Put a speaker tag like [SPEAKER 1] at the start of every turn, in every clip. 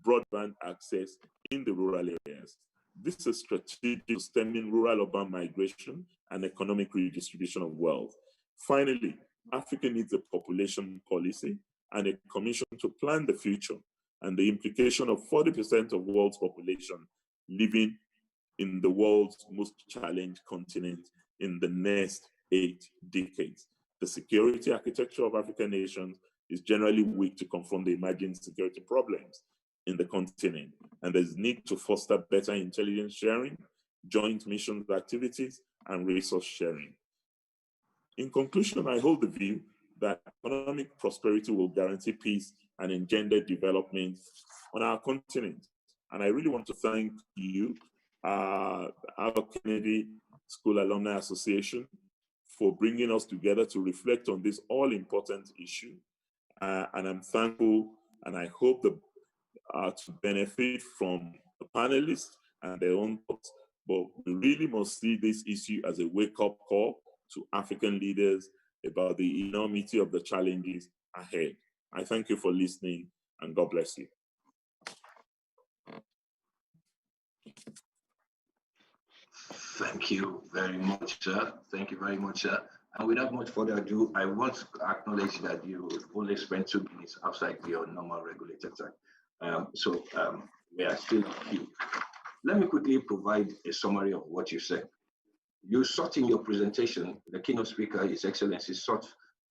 [SPEAKER 1] broadband access in the rural areas. This is strategic to stemming rural-urban migration and economic redistribution of wealth. Finally, Africa needs a population policy and a commission to plan the future and the implication of 40% of the world's population living in the world's most challenged continent in the next 8 decades. The security architecture of African nations is generally weak to confront the emerging security problems in the continent, and there's need to foster better intelligence sharing, joint missions activities, and resource sharing. In conclusion, I hold the view that economic prosperity will guarantee peace and engender development on our continent. And I really want to thank you, our Kennedy School Alumni Association, for bringing us together to reflect on this all-important issue. And I'm thankful, and I hope to benefit from the panelists and their own thoughts. But we really must see this issue as a wake-up call to African leaders about the enormity of the challenges ahead. I thank you for listening, and God bless you.
[SPEAKER 2] Thank you very much, sir. Thank you very much, sir. And without much further ado, I want to acknowledge that you only spent 2 minutes outside your normal regulated time. So we are still here. Let me quickly provide a summary of what you said. You sought in your presentation, the keynote speaker, His Excellency, sought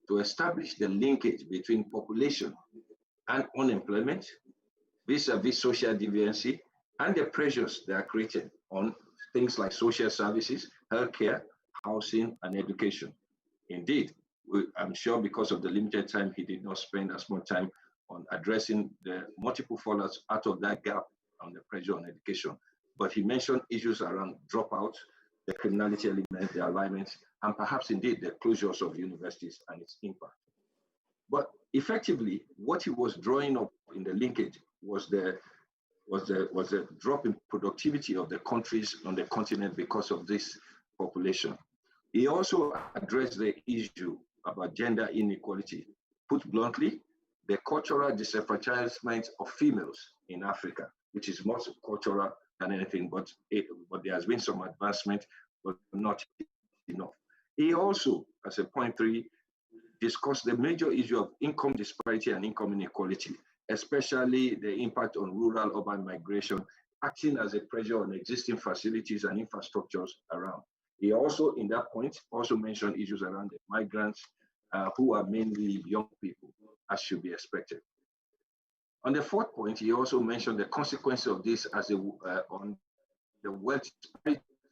[SPEAKER 2] to establish the linkage between population and unemployment, vis-a-vis social deviancy, and the pressures that are created on things like social services, healthcare, housing, and education. Indeed, I'm sure because of the limited time, he did not spend as much time on addressing the multiple fallouts out of that gap on the pressure on education. But he mentioned issues around dropout, the criminality element, the alignment, and perhaps indeed the closures of universities and its impact. But effectively, what he was drawing up in the linkage was the drop in productivity of the countries on the continent because of this population. He also addressed the issue about gender inequality. Put bluntly, the cultural disenfranchisement of females in Africa, which is more cultural than anything, but there has been some advancement, but not enough. He also, as a point 3, discussed the major issue of income disparity and income inequality, especially the impact on rural-urban migration, acting as a pressure on existing facilities and infrastructures around. He also, in that point, also mentioned issues around the migrants who are mainly young people, as should be expected. On the 4th point, he also mentioned the consequence of this as on the wealth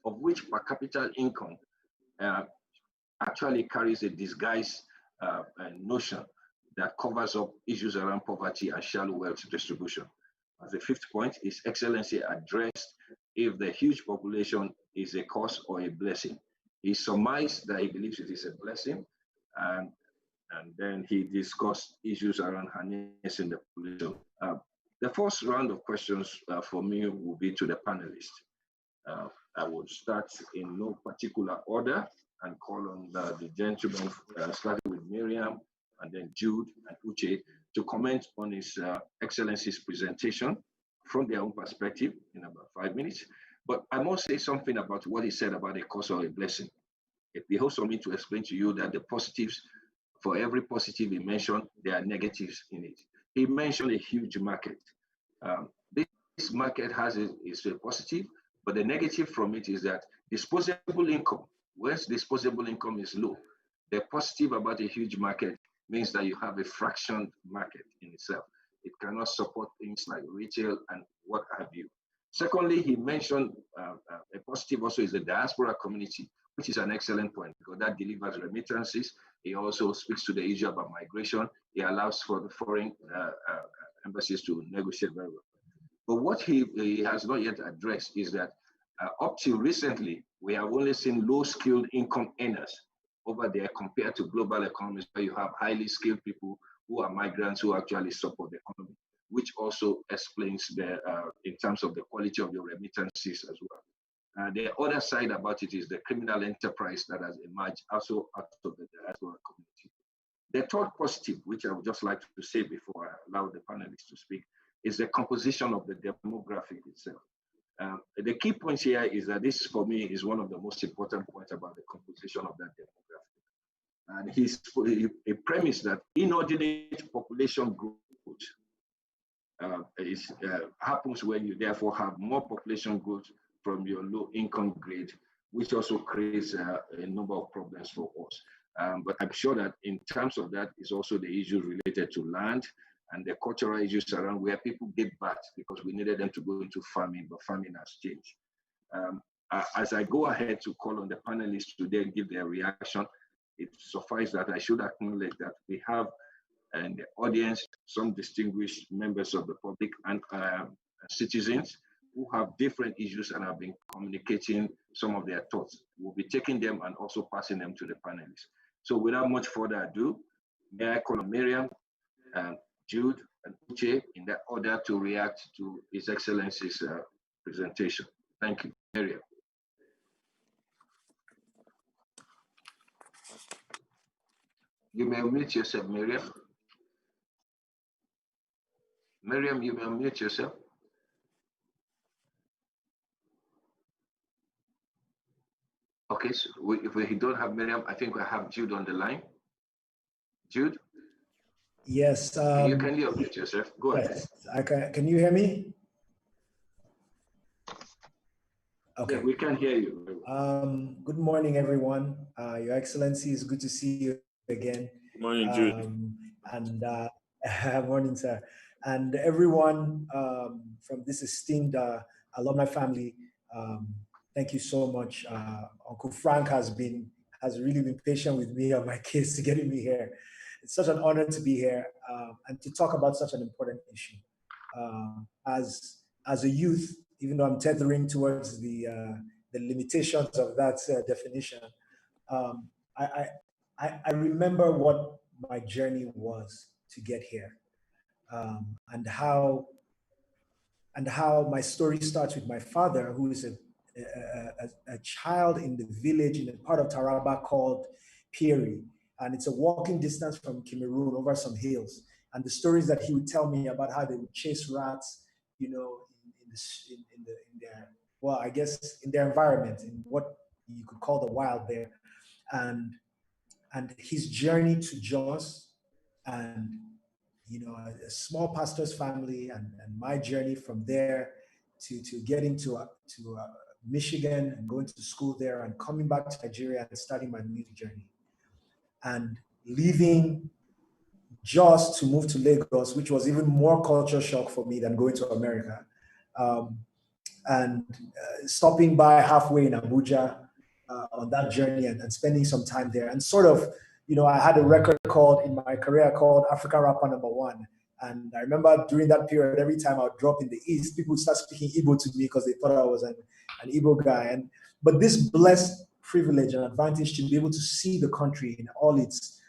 [SPEAKER 2] of which per capita income actually carries a disguised notion that covers up issues around poverty and shallow wealth distribution. As the 5th point, His Excellency addressed if the huge population is a curse or a blessing. He surmised that he believes it is a blessing, and then he discussed issues around harnessing the population. The first round of questions for me will be to the panelists. I would start in no particular order and call on the gentlemen, starting with Miriam, and then Jude and Uche, to comment on His Excellency's presentation from their own perspective in about 5 minutes. But I must say something about what he said about a curse or a blessing. It behoves for me to explain to you that the positives, for every positive he mentioned, there are negatives in it. He mentioned a huge market. This market is a positive, but the negative from it is that disposable income, whereas disposable income is low, the positive about a huge market means that you have a fractioned market in itself. It cannot support things like retail and what have you. Secondly, he mentioned a positive also is the diaspora community, which is an excellent point because that delivers remittances. He also speaks to the issue about migration. He allows for the foreign embassies to negotiate very well. But what he has not yet addressed is that up till recently, we have only seen low-skilled income earners over there compared to global economies where you have highly skilled people who are migrants who actually support the economy, which also explains the in terms of the quality of your remittances as well. The other side about it is the criminal enterprise that has emerged also out of the diaspora community. The third positive, which I would just like to say before I allow the panelists to speak, is the composition of the demographic itself. The key points here is that this, for me, is one of the most important points about the composition of that demographic. And he's a premise that inordinate population growth happens when you therefore have more population growth from your low income grade, which also creates a number of problems for us. But I'm sure that in terms of that is also the issues related to land and the cultural issues around where people get back because we needed them to go into farming, but farming has changed. As I go ahead to call on the panelists to then give their reaction, it suffices that I should acknowledge that we have in the audience some distinguished members of the public and citizens who have different issues and have been communicating some of their thoughts. We'll be taking them and also passing them to the panelists. So without much further ado, may I call on Miriam, Jude, and Uche in that order to react to His Excellency's presentation. Thank you. Miriam. You may unmute yourself, Miriam. Miriam, you may unmute yourself. Okay, so if we don't have Miriam, I think we have Jude on the line. Jude?
[SPEAKER 3] Yes.
[SPEAKER 2] Can you kindly unmute yourself? Go ahead.
[SPEAKER 3] Yes, can you hear me? Okay.
[SPEAKER 2] Yeah, we can hear you.
[SPEAKER 3] Good morning, everyone. Your Excellency, it's good to see you again.
[SPEAKER 1] Good morning, Jude.
[SPEAKER 3] Morning, sir. And everyone from this esteemed alumni family, thank you so much. Uncle Frank has really been patient with me on my case to getting me here. It's such an honor to be here and to talk about such an important issue. As a youth, even though I'm tethering towards the limitations of that definition, I remember what my journey was to get here, and how my story starts with my father, who is a child in the village in a part of Taraba called Piri, and it's a walking distance from Cameroon over some hills. And the stories that he would tell me about how they would chase rats, you know, in their, well, I guess in their environment, in what you could call the wild there, and his journey to Jos, and you know, a small pastor's family, and my journey from there to getting to Michigan and going to school there, and coming back to Nigeria and starting my music journey, and leaving Jos to move to Lagos, which was even more culture shock for me than going to America, and stopping by halfway in Abuja on that journey and spending some time there, and sort of, you know, I had a record in my career called African Rapper #1. And I remember during that period, every time I would drop in the East, people would start speaking Igbo to me because they thought I was an Igbo guy. But this blessed privilege and advantage to be able to see the country in all its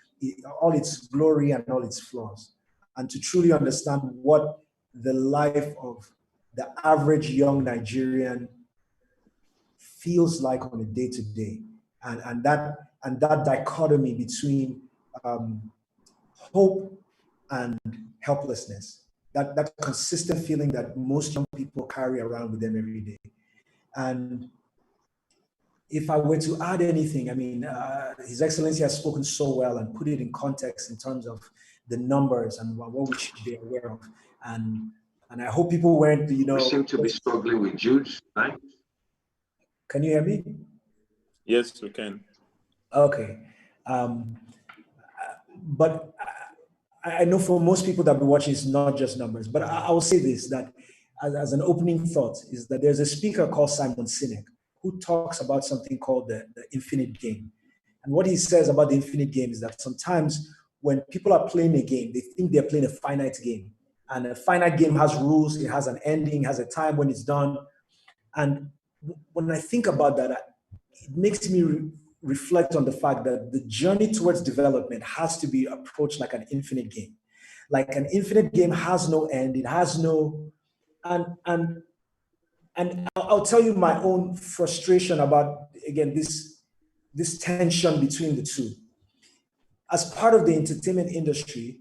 [SPEAKER 3] glory and all its flaws, and to truly understand what the life of the average young Nigerian feels like on a day-to-day, and that dichotomy between hope and helplessness, that consistent feeling that most young people carry around with them every day. And if I were to add anything, I mean, His Excellency has spoken so well and put it in context in terms of the numbers and what we should be aware of. And I hope people weren't, you know.
[SPEAKER 2] We seem to be struggling with Jude, right?
[SPEAKER 3] Can you hear me?
[SPEAKER 1] Yes, we can.
[SPEAKER 3] Okay. But I know for most people that be watching, it's not just numbers. But I will say this, that as an opening thought, is that there's a speaker called Simon Sinek who talks about something called the infinite game. And what he says about the infinite game is that sometimes when people are playing a game, they think they're playing a finite game. And a finite game has rules, it has an ending, has a time when it's done. And when I think about that, it makes me reflect on the fact that the journey towards development has to be approached like an infinite game. Like an infinite game has no end, it has no, and I'll tell you my own frustration about, again, this tension between the two. As part of the entertainment industry,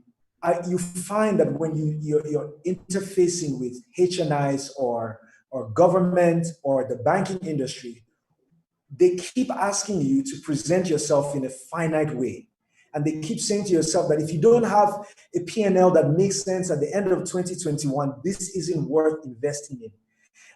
[SPEAKER 3] you find that when you're interfacing with HNIs or government or the banking industry, they keep asking you to present yourself in a finite way. And they keep saying to yourself that if you don't have a P&L that makes sense at the end of 2021, this isn't worth investing in.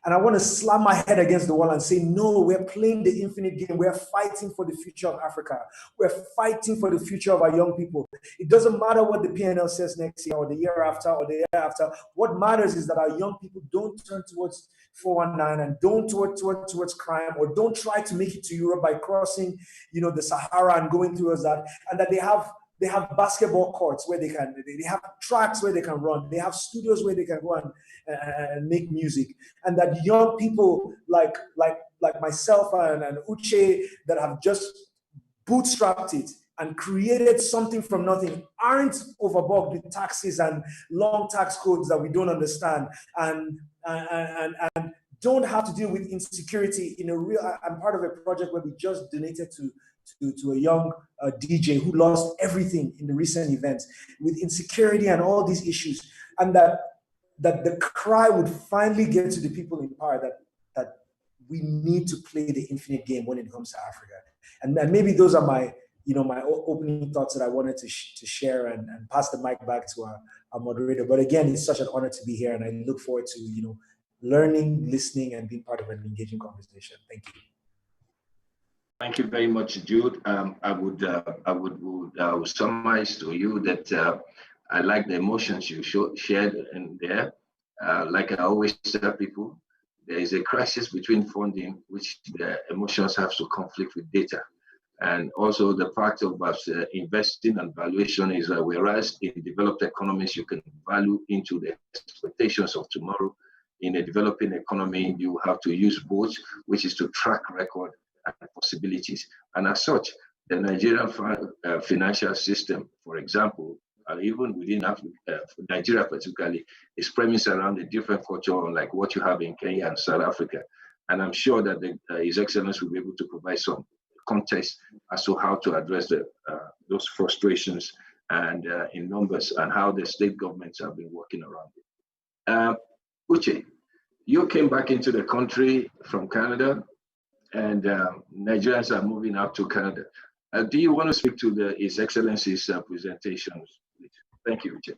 [SPEAKER 3] And I want to slam my head against the wall and say, no, we're playing the infinite game. We're fighting for the future of Africa. We're fighting for the future of our young people. It doesn't matter what the P&L says next year or the year after or the year after. What matters is that our young people don't turn towards 419 and don't towards crime, or don't try to make it to Europe by crossing, the Sahara and going through that, and that they have basketball courts where they have tracks where they can run. They have studios where they can go and make music. And that young people like myself and Uche that have just bootstrapped it and created something from nothing aren't overbogged with taxes and long tax codes that we don't understand and don't have to deal with insecurity in a real. I'm part of a project where we just donated to a young DJ who lost everything in the recent events with insecurity and all these issues, and that the cry would finally get to the people in power that we need to play the infinite game when it comes to Africa. And maybe those are my opening thoughts that I wanted to share and pass the mic back to our moderator. But again, it's such an honor to be here, and I look forward to learning, listening, and being part of an engaging conversation. Thank you.
[SPEAKER 2] Thank you very much, Jude. I would summarize to you that I like the emotions you shared in there. Like I always tell people, there is a crisis between funding, which the emotions have to conflict with data. And also the part of investing and valuation is whereas in developed economies, you can value into the expectations of tomorrow. In a developing economy, you have to use both, which is to track record and possibilities. And as such, the Nigerian financial system, for example, even within Africa, Nigeria particularly, is premised around a different culture like what you have in Kenya and South Africa. And I'm sure that His Excellency will be able to provide some context as to how to address those frustrations and in numbers and how the state governments have been working around it. Uche, you came back into the country from Canada, and Nigerians are moving out to Canada. Do you want to speak to His Excellency's presentations? Thank you, Uche.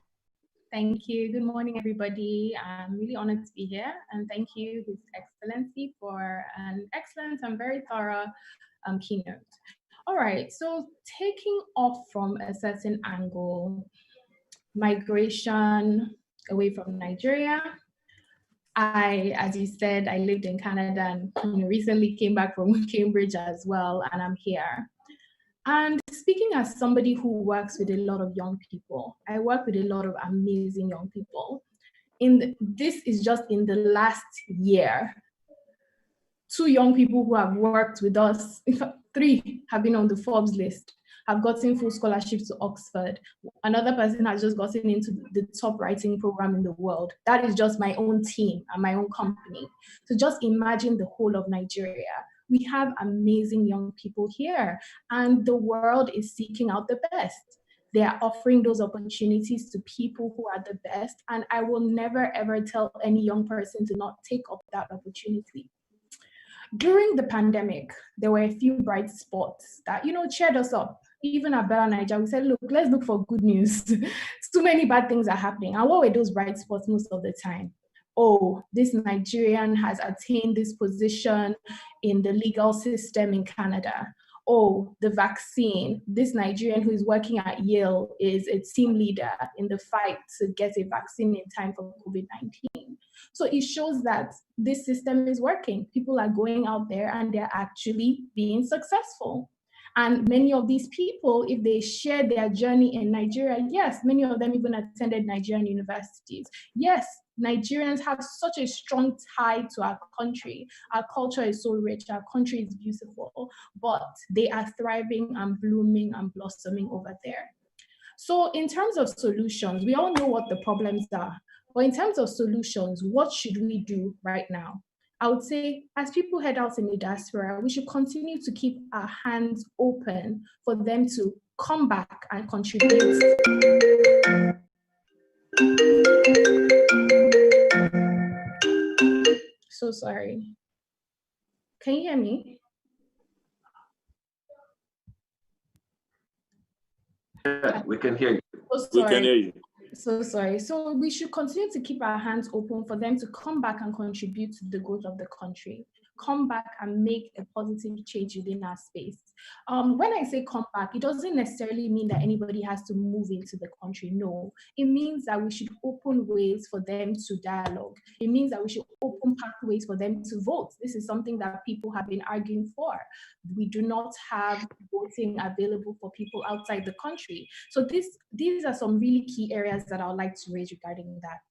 [SPEAKER 4] Thank you. Good morning, everybody. I'm really honored to be here, and thank you, His Excellency, for an excellent and very thorough keynote. All right, so taking off from a certain angle, migration away from Nigeria. As you said, I lived in Canada and recently came back from Cambridge as well, and I'm here. And speaking as somebody who works with a lot of young people, I work with a lot of amazing young people. This is just in the last year. 2 young people who have worked with us, in fact, 3 have been on the Forbes list, have gotten full scholarships to Oxford. Another person has just gotten into the top writing program in the world. That is just my own team and my own company. So just imagine the whole of Nigeria. We have amazing young people here, and the world is seeking out the best. They are offering those opportunities to people who are the best, and I will never ever tell any young person to not take up that opportunity. During the pandemic, there were a few bright spots that, cheered us up. Even at Bella Nigeria, we said, look, let's look for good news. Too many bad things are happening. And what were those bright spots most of the time? Oh, this Nigerian has attained this position in the legal system in Canada. Oh, the vaccine. This Nigerian who is working at Yale is a team leader in the fight to get a vaccine in time for COVID-19. So it shows that this system is working. People are going out there and they're actually being successful. And many of these people, if they share their journey in Nigeria, yes, many of them even attended Nigerian universities. Yes, Nigerians have such a strong tie to our country. Our culture is so rich, our country is beautiful, but they are thriving and blooming and blossoming over there. So in terms of solutions, we all know what the problems are. But in terms of solutions, what should we do right now? I would say, as people head out in the diaspora, we should continue to keep our hands open for them to come back and contribute. So sorry. Can you hear me?
[SPEAKER 2] Yeah, we can hear you.
[SPEAKER 4] Oh,
[SPEAKER 1] We can hear you.
[SPEAKER 4] So sorry. So we should continue to keep our hands open for them to come back and contribute to the growth of the country. Come back and make a positive change within our space. When I say come back, it doesn't necessarily mean that anybody has to move into the country. No, it means that we should open ways for them to dialogue. It means that we should open pathways for them to vote. This is something that people have been arguing for. We do not have voting available for people outside the country. So these are some really key areas that I would like to raise regarding that.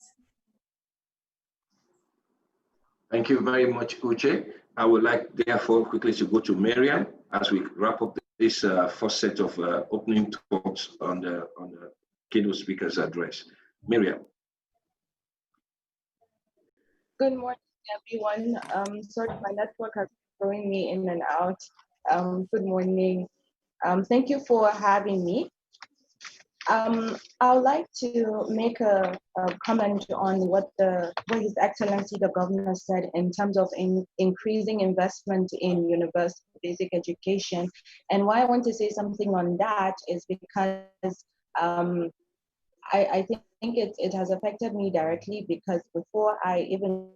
[SPEAKER 2] Thank you very much, Uche. I would like, therefore, quickly to go to Miriam as we wrap up this first set of opening talks on the keynote speaker's address. Miriam.
[SPEAKER 5] Good morning, everyone. Sorry, my network has been throwing me in and out. Good morning. Thank you for having me. I would like to make a comment on what His Excellency the Governor said in terms of increasing investment in universal basic education. And why I want to say something on that is because I think it has affected me directly, because before I even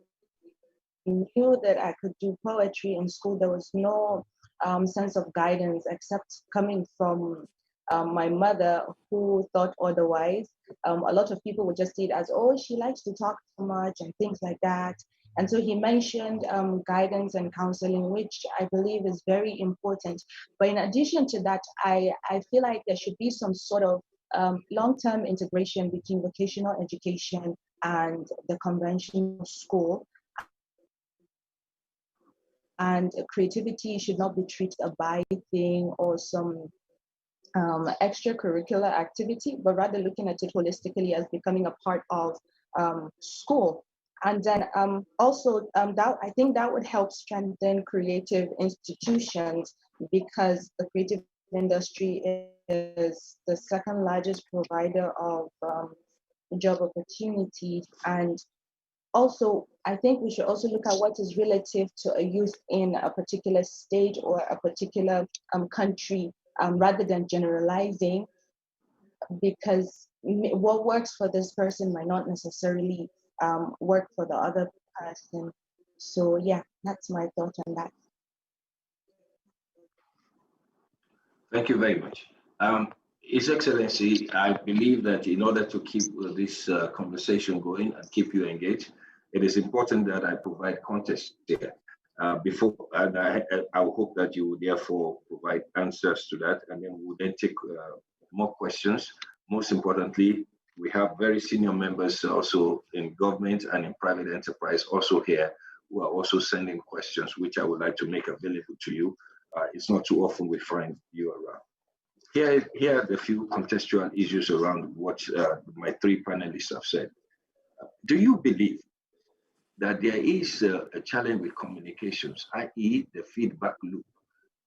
[SPEAKER 5] knew that I could do poetry in school, there was no sense of guidance except coming from my mother, who thought otherwise. A lot of people would just see it as, oh, she likes to talk too much and things like that. And so he mentioned guidance and counseling, which I believe is very important. But in addition to that, I feel like there should be some sort of long-term integration between vocational education and the conventional school. And creativity should not be treated a by thing or some extracurricular activity, but rather looking at it holistically as becoming a part of school. And then also, I think that would help strengthen creative institutions, because the creative industry is the second largest provider of job opportunities. And also, I think we should also look at what is relative to a youth in a particular state or a particular country, rather than generalizing, because what works for this person might not necessarily work for the other person. So yeah, that's my thought on that.
[SPEAKER 2] Thank you very much. His Excellency, I believe that in order to keep this conversation going and keep you engaged, it is important that I provide context here. Before, and I hope that you will therefore provide answers to that, and then we'll then take more questions. Most importantly, we have very senior members also in government and in private enterprise also here, who are also sending questions, which I would like to make available to you. It's not too often we find you around. Here are the few contextual issues around what my three panelists have said. Do you believe that there is a challenge with communications, i.e. the feedback loop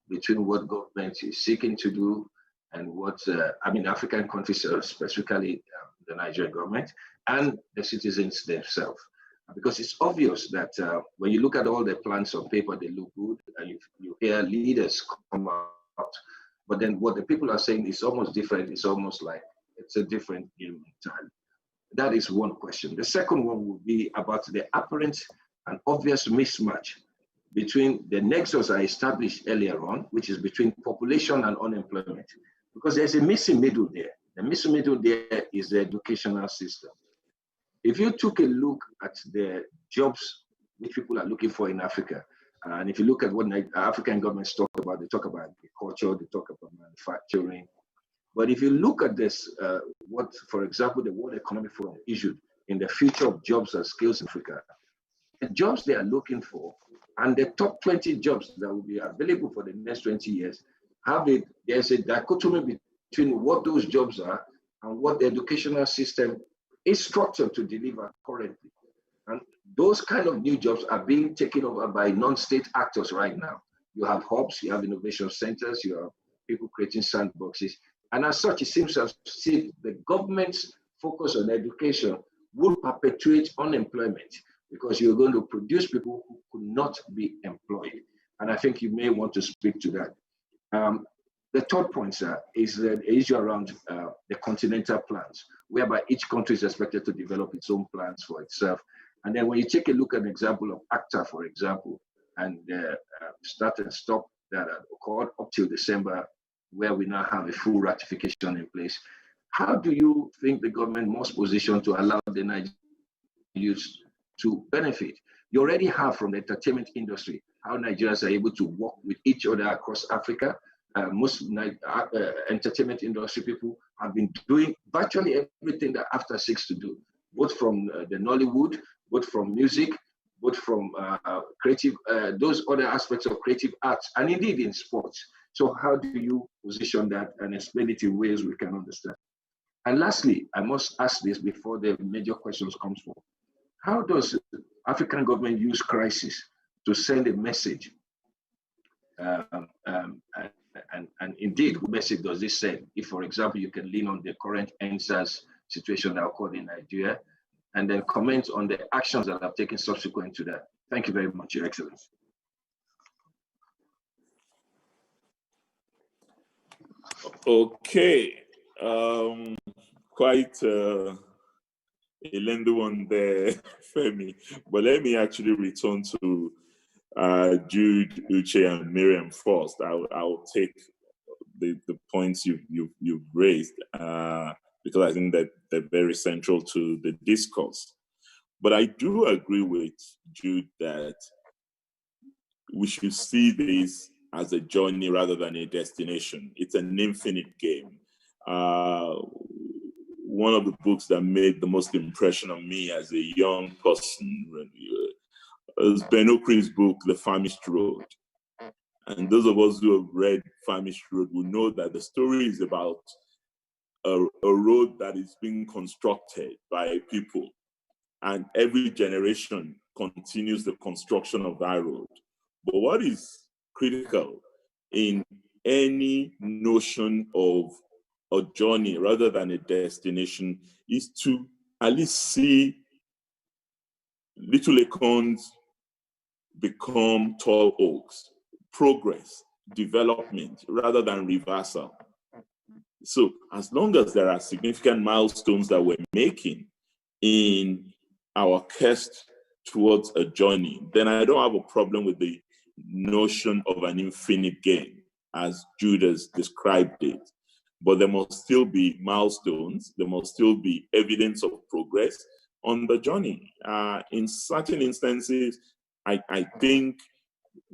[SPEAKER 2] between what government is seeking to do and what, African countries, specifically the Nigerian government, and the citizens themselves? Because it's obvious that when you look at all the plans on paper, they look good, and you hear leaders come out, but then what the people are saying is almost different. It's almost like it's a different game entirely. That is one question. The second one would be about the apparent and obvious mismatch between the nexus I established earlier on, which is between population and unemployment, because there's a missing middle there. The missing middle there is the educational system. If you took a look at the jobs which people are looking for in Africa, and if you look at what African governments talk about, they talk about agriculture, they talk about manufacturing. But if you look at this, what, for example, the World Economic Forum issued in the future of jobs and skills in Africa, the jobs they are looking for and the top 20 jobs that will be available for the next 20 years, there's a dichotomy between what those jobs are and what the educational system is structured to deliver currently. And those kind of new jobs are being taken over by non-state actors right now. You have hubs, you have innovation centers, you have people creating sandboxes. And as such, it seems as if the government's focus on education would perpetuate unemployment because you're going to produce people who could not be employed. And I think you may want to speak to that. The third point, sir, is the issue around the continental plans, whereby each country is expected to develop its own plans for itself. And then when you take a look at an example of ACTA, for example, and start and stop that accord up till December, where we now have a full ratification in place, how do you think the government must position to allow the Nigerian youth to benefit? You already have from the entertainment industry how Nigerians are able to work with each other across Africa. Most entertainment industry people have been doing virtually everything that After Six to do, both from the Nollywood, both from music, both from creative, those other aspects of creative arts, and indeed in sports. So how do you position that and explain it in ways we can understand? And lastly, I must ask this before the major questions comes forward. How does African government use crisis to send a message? And indeed, what message does this send? If, for example, you can lean on the current NSAS situation that occurred in Nigeria, and then comment on the actions that have taken subsequent to that. Thank you very much, Your Excellency.
[SPEAKER 1] Okay, quite a lengthy one there, Femi. But let me actually return to Jude, Uche, and Miriam first. I'll take the points you've raised because I think that they're very central to the discourse. But I do agree with Jude that we should see this as a journey rather than a destination. It's an infinite game. One of the books that made the most impression on me as a young person was Ben Okri's book, The Famished Road. And those of us who have read Famished Road will know that the story is about a road that is being constructed by people. And every generation continues the construction of that road. But what is critical in any notion of a journey rather than a destination is to at least see little acorns become tall oaks, progress, development, rather than reversal. So as long as there are significant milestones that we're making in our quest towards a journey, then I don't have a problem with the notion of an infinite game, as Judas described it. But there must still be milestones, there must still be evidence of progress on the journey. In certain instances, I think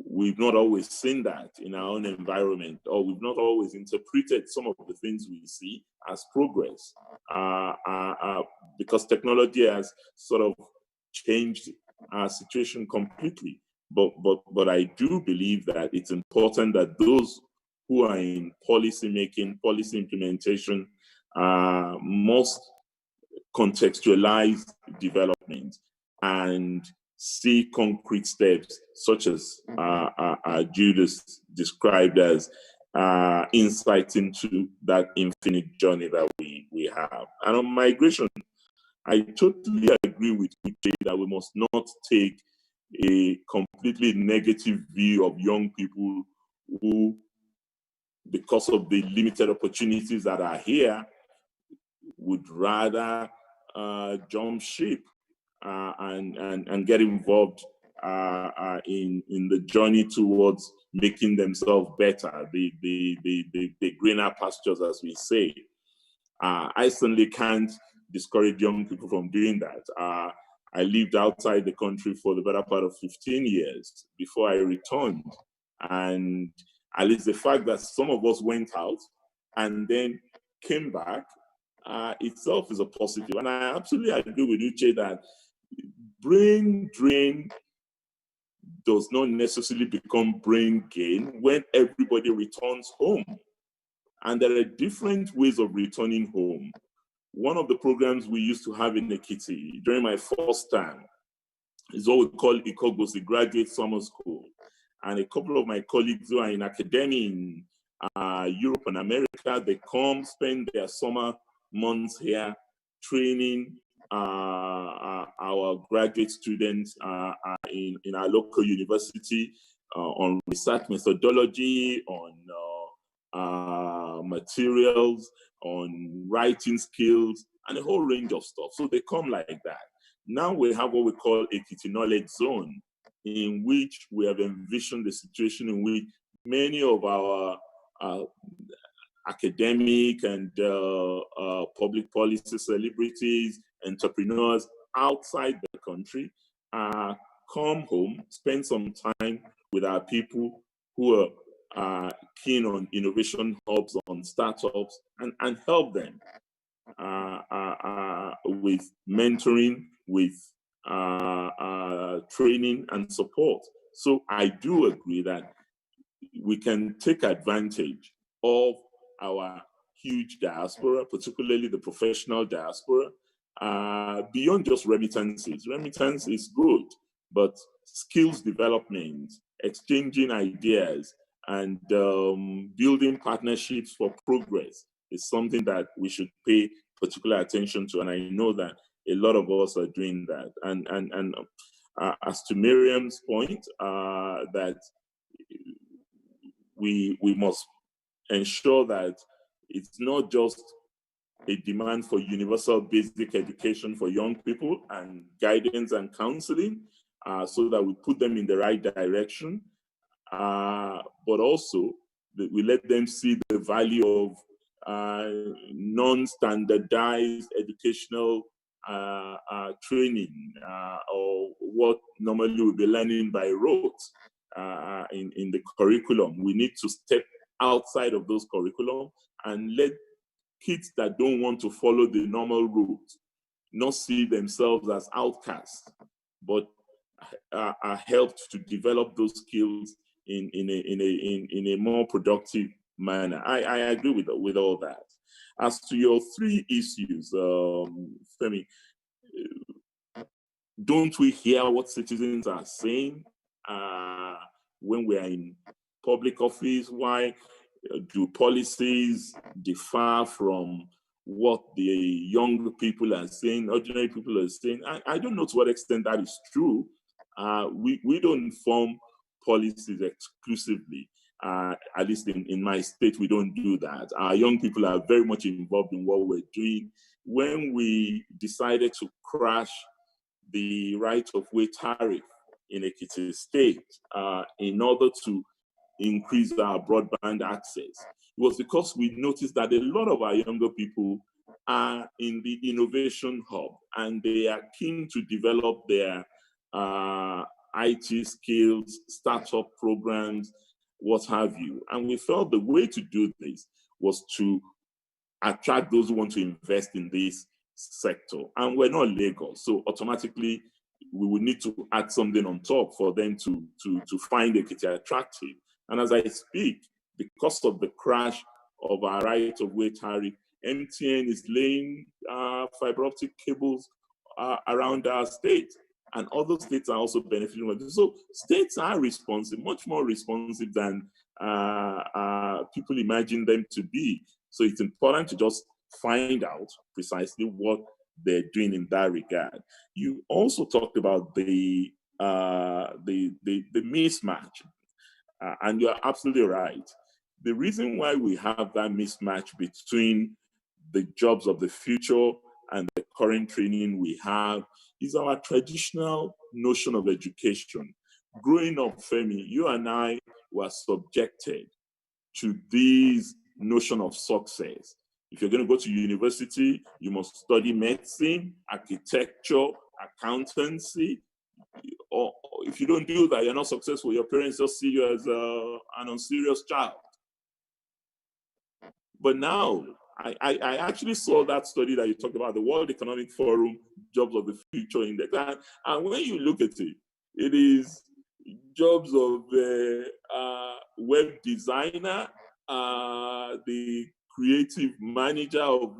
[SPEAKER 1] we've not always seen that in our own environment, or we've not always interpreted some of the things we see as progress, because technology has sort of changed our situation completely. But I do believe that it's important that those who are in policy making, policy implementation, must contextualize development and see concrete steps, such as Judas described as insight into that infinite journey that we have. And on migration, I totally agree with you that we must not take a completely negative view of young people who, because of the limited opportunities that are here, would rather jump ship and get involved in the journey towards making themselves better, the greener pastures, as we say. I certainly can't discourage young people from doing that. I lived outside the country for the better part of 15 years before I returned. And at least the fact that some of us went out and then came back itself is a positive. And I absolutely agree with Uche that brain drain does not necessarily become brain gain when everybody returns home. And there are different ways of returning home. One of the programs we used to have in Ekiti during my first time is what we call Ikogos, the Graduate Summer School. And a couple of my colleagues who are in academia in Europe and America, they come spend their summer months here training our graduate students in our local university on research methodology, on materials, on writing skills, and a whole range of stuff. So they come like that. Now we have what we call a Ekiti Knowledge Zone, in which we have envisioned the situation in which many of our academic and public policy celebrities, entrepreneurs outside the country come home, spend some time with our people who are keen on innovation hubs, on startups, and help them with mentoring, with training and support. So I do agree that we can take advantage of our huge diaspora, particularly the professional diaspora, beyond just remittances. Remittance is good, but skills development, exchanging ideas, and building partnerships for progress is something that we should pay particular attention to. And I know that a lot of us are doing that. And as to Miriam's point, that we must ensure that it's not just a demand for universal basic education for young people and guidance and counseling, so that we put them in the right direction, but also that we let them see the value of non-standardized educational training, or what normally we'll be learning by rote in the curriculum. We need to step outside of those curriculum and let kids that don't want to follow the normal route not see themselves as outcasts, but are helped to develop those skills in a more productive manner. I agree with all that. As to your three issues, Femi, don't we hear what citizens are saying when we are in public office? Why do policies differ from what the young people are saying, ordinary people are saying? I don't know to what extent that is true. We don't form policies exclusively. At least in my state, we don't do that. Our young people are very much involved in what we're doing. When we decided to crash the right-of-way tariff in Ekiti State in order to increase our broadband access, it was because we noticed that a lot of our younger people are in the innovation hub and they are keen to develop their IT skills, startup programs, what have you. And we felt the way to do this was to attract those who want to invest in this sector. And we're not Lagos, so automatically we would need to add something on top for them to find Ekiti attractive. And as I speak, because of the crash of our right-of-way tariff, MTN is laying fiber optic cables around our state, and other states are also benefiting from this. So states are responsive, much more responsive than people imagine them to be. So it's important to just find out precisely what they're doing in that regard. You also talked about the mismatch, and you're absolutely right. The reason why we have that mismatch between the jobs of the future and the current training we have is our traditional notion of education. Growing up, Femi, you and I were subjected to this notion of success. If you're going to go to university, you must study medicine, architecture, accountancy. Or if you don't do that, you're not successful. Your parents just see you as an unserious child. But now, I actually saw that study that you talked about, the World Economic Forum Jobs of the Future Index. And when you look at it, it is jobs of the web designer, the creative manager of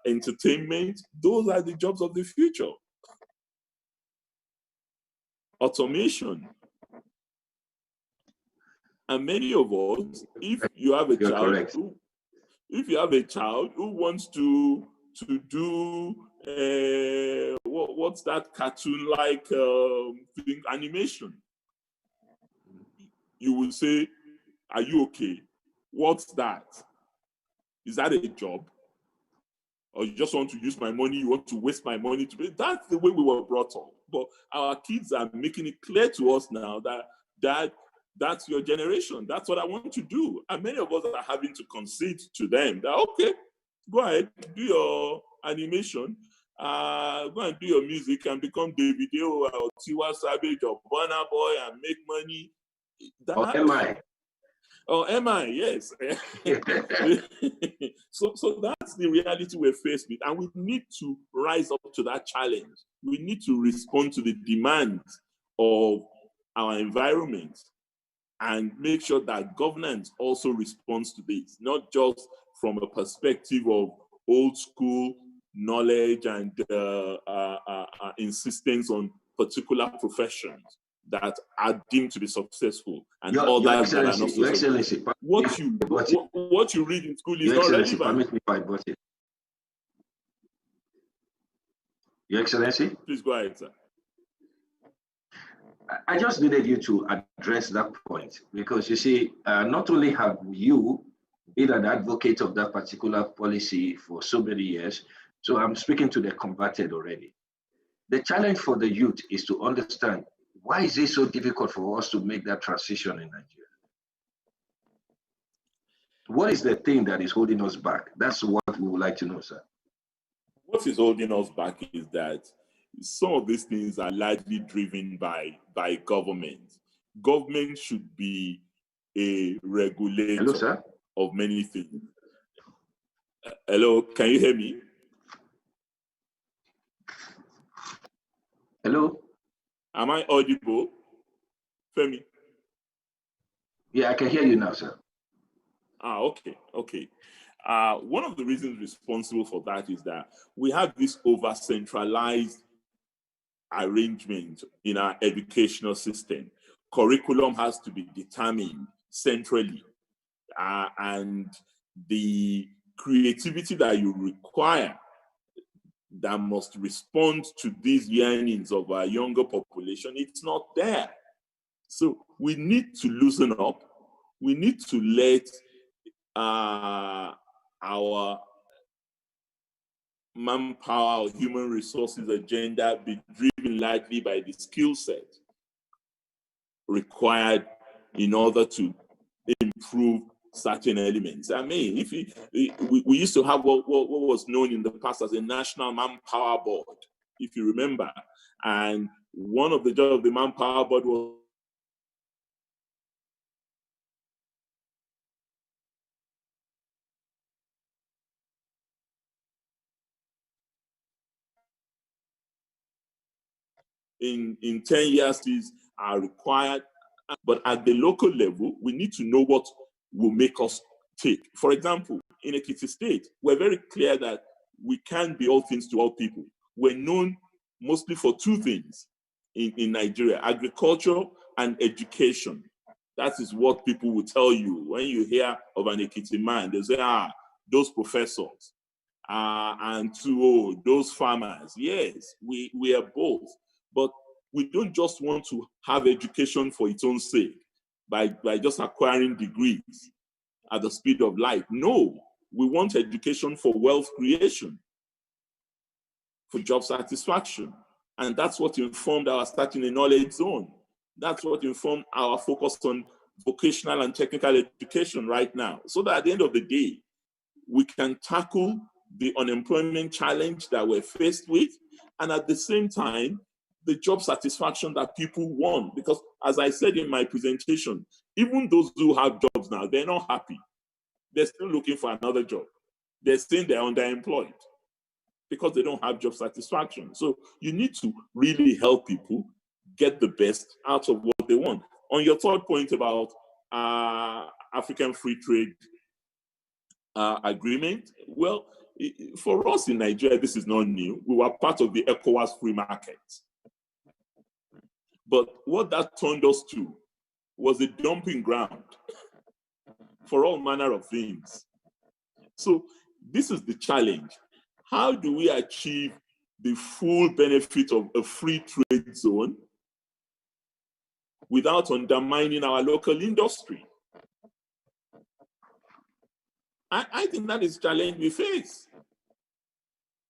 [SPEAKER 1] entertainment. Those are the jobs of the future. Automation. And many of us, if you have a child who wants to to do what's that cartoon-like thing, animation. You will say, "Are you okay? What's that? Is that a job? Or you just want to use my money? You want to waste my money to pay?" That's the way we were brought up. But our kids are making it clear to us now that that's your generation. That's what I want to do. And many of us are having to concede to them that, okay, go ahead, do your animation, go and do your music and become Davido or Tiwa Savage or Burna Boy and make money.
[SPEAKER 2] Or am I?
[SPEAKER 1] Or am I? Yes. So that's the reality we're faced with. And we need to rise up to that challenge. We need to respond to the demands of our environment and make sure that governance also responds to this, not just from a perspective of old school knowledge and insistence on particular professions that are deemed to be successful and others that are not
[SPEAKER 2] Your Excellency,
[SPEAKER 1] what you read in school is not relevant.
[SPEAKER 2] Permit me if I brought it. Your Excellency?
[SPEAKER 1] Please go ahead, sir.
[SPEAKER 2] I just needed you to address that point because you see, not only have you been an advocate of that particular policy for so many years, so I'm speaking to the converted already. The challenge for the youth is to understand, why is it so difficult for us to make that transition in Nigeria? What is the thing that is holding us back? That's what we would like to know, sir.
[SPEAKER 1] What is holding us back is that some of these things are largely driven by government. Government should be a regulator.
[SPEAKER 2] Hello, sir?
[SPEAKER 1] Of many things. Hello, can you hear me?
[SPEAKER 2] Hello?
[SPEAKER 1] Am I audible? Femi?
[SPEAKER 2] Yeah, I can hear you now, sir.
[SPEAKER 1] Okay. One of the reasons responsible for that is that we have this over-centralized arrangement in our educational system. Curriculum has to be determined centrally, and the creativity that you require that must respond to these yearnings of our younger population, it's not there. So we need to loosen up. We need to let our manpower or human resources agenda be driven largely by the skill set required in order to improve certain elements. I mean, we used to have what was known in the past as a National Manpower Board, if you remember. And one of the jobs of the Manpower Board was in 10 years, these are required. But at the local level, we need to know what will make us tick. For example, in Ekiti State, we're very clear that we can't be all things to all people. We're known mostly for two things in Nigeria: agriculture and education. That is what people will tell you when you hear of an Ekiti man. They say, those professors, and those farmers. Yes, we are both. But we don't just want to have education for its own sake by just acquiring degrees at the speed of light. No, we want education for wealth creation, for job satisfaction. And that's what informed our starting a knowledge zone. That's what informed our focus on vocational and technical education right now. So that at the end of the day, we can tackle the unemployment challenge that we're faced with, and at the same time, the job satisfaction that people want. Because as I said in my presentation, even those who have jobs now, they're not happy. They're still looking for another job. They're saying they're underemployed because they don't have job satisfaction. So you need to really help people get the best out of what they want. On your third point about African free trade agreement, well, for us in Nigeria, this is not new. We were part of the ECOWAS free market. But what that turned us to was a dumping ground for all manner of things. So this is the challenge. how do we achieve the full benefit of a free trade zone without undermining our local industry? I think that is a challenge we face.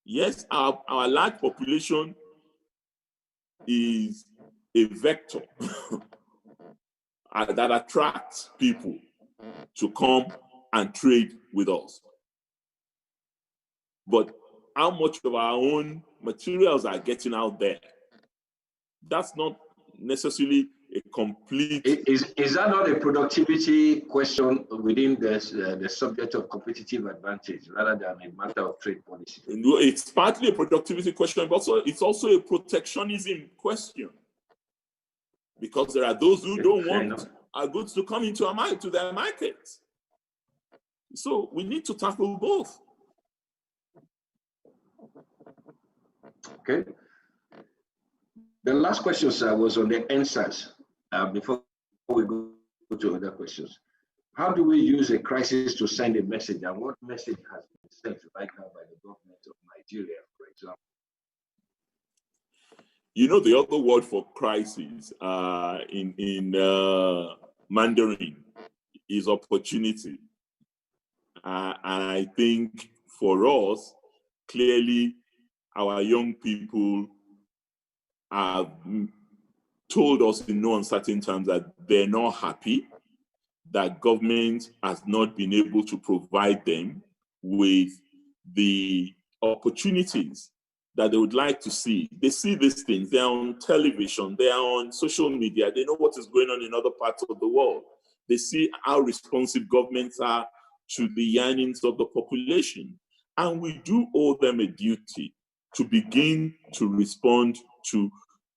[SPEAKER 1] Yes, our large population is a vector that attracts people to come and trade with us. But how much of our own materials are getting out there? That's not necessarily a complete...
[SPEAKER 2] Is that not a productivity question within the subject of competitive advantage rather than a matter of trade policy?
[SPEAKER 1] It's partly a productivity question, but it's also a protectionism question. Because there are those who don't want our goods to come into their markets. So we need to tackle both.
[SPEAKER 2] Okay. The last question, sir, was on the answers. Before we go to other questions, how do we use a crisis to send a message, and what message has been sent right now by the government of Nigeria, for example?
[SPEAKER 1] You know, the other word for crisis in Mandarin is opportunity. And I think for us, clearly, our young people have told us in no uncertain terms that they're not happy, that government has not been able to provide them with the opportunities that they would like to see. They see these things, they're on television, they are on social media, they know what is going on in other parts of the world. They see how responsive governments are to the yearnings of the population. And we do owe them a duty to begin to respond to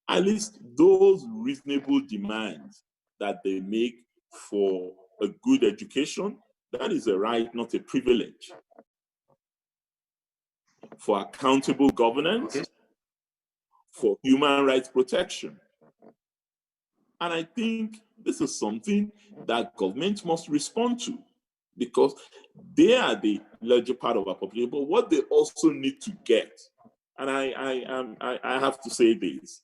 [SPEAKER 1] at least those reasonable demands that they make for a good education. That is a right, not a privilege. For accountable governance, for human rights protection. And I think this is something that government must respond to, because they are the larger part of our population. But what they also need to get, and I have to say this,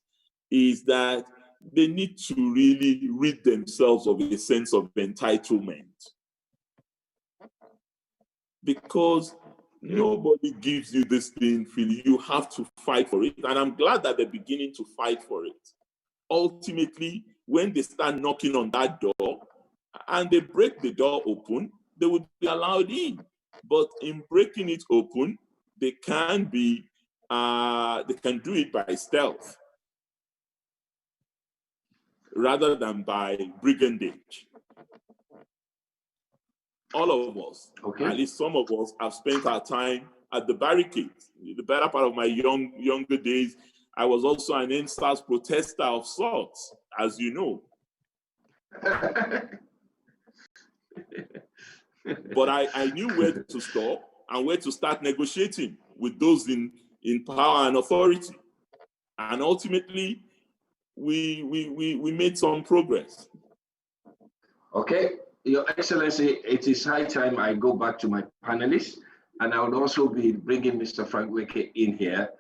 [SPEAKER 1] is that they need to really rid themselves of a sense of entitlement. Because nobody gives you this thing, Phil. You have to fight for it. And I'm glad that they're beginning to fight for it. Ultimately, when they start knocking on that door and they break the door open, they would be allowed in. But in breaking it open, they can do it by stealth rather than by brigandage. All of us, at least some of us, have spent our time at the barricades. The better part of my younger days, I was also an NSAS protester of sorts, as you know. But I knew where to stop and where to start negotiating with those in power and authority. And ultimately, we made some progress.
[SPEAKER 2] Okay, Your Excellency, it is high time I go back to my panelists, and I would also be bringing Mr. Frank Weke in here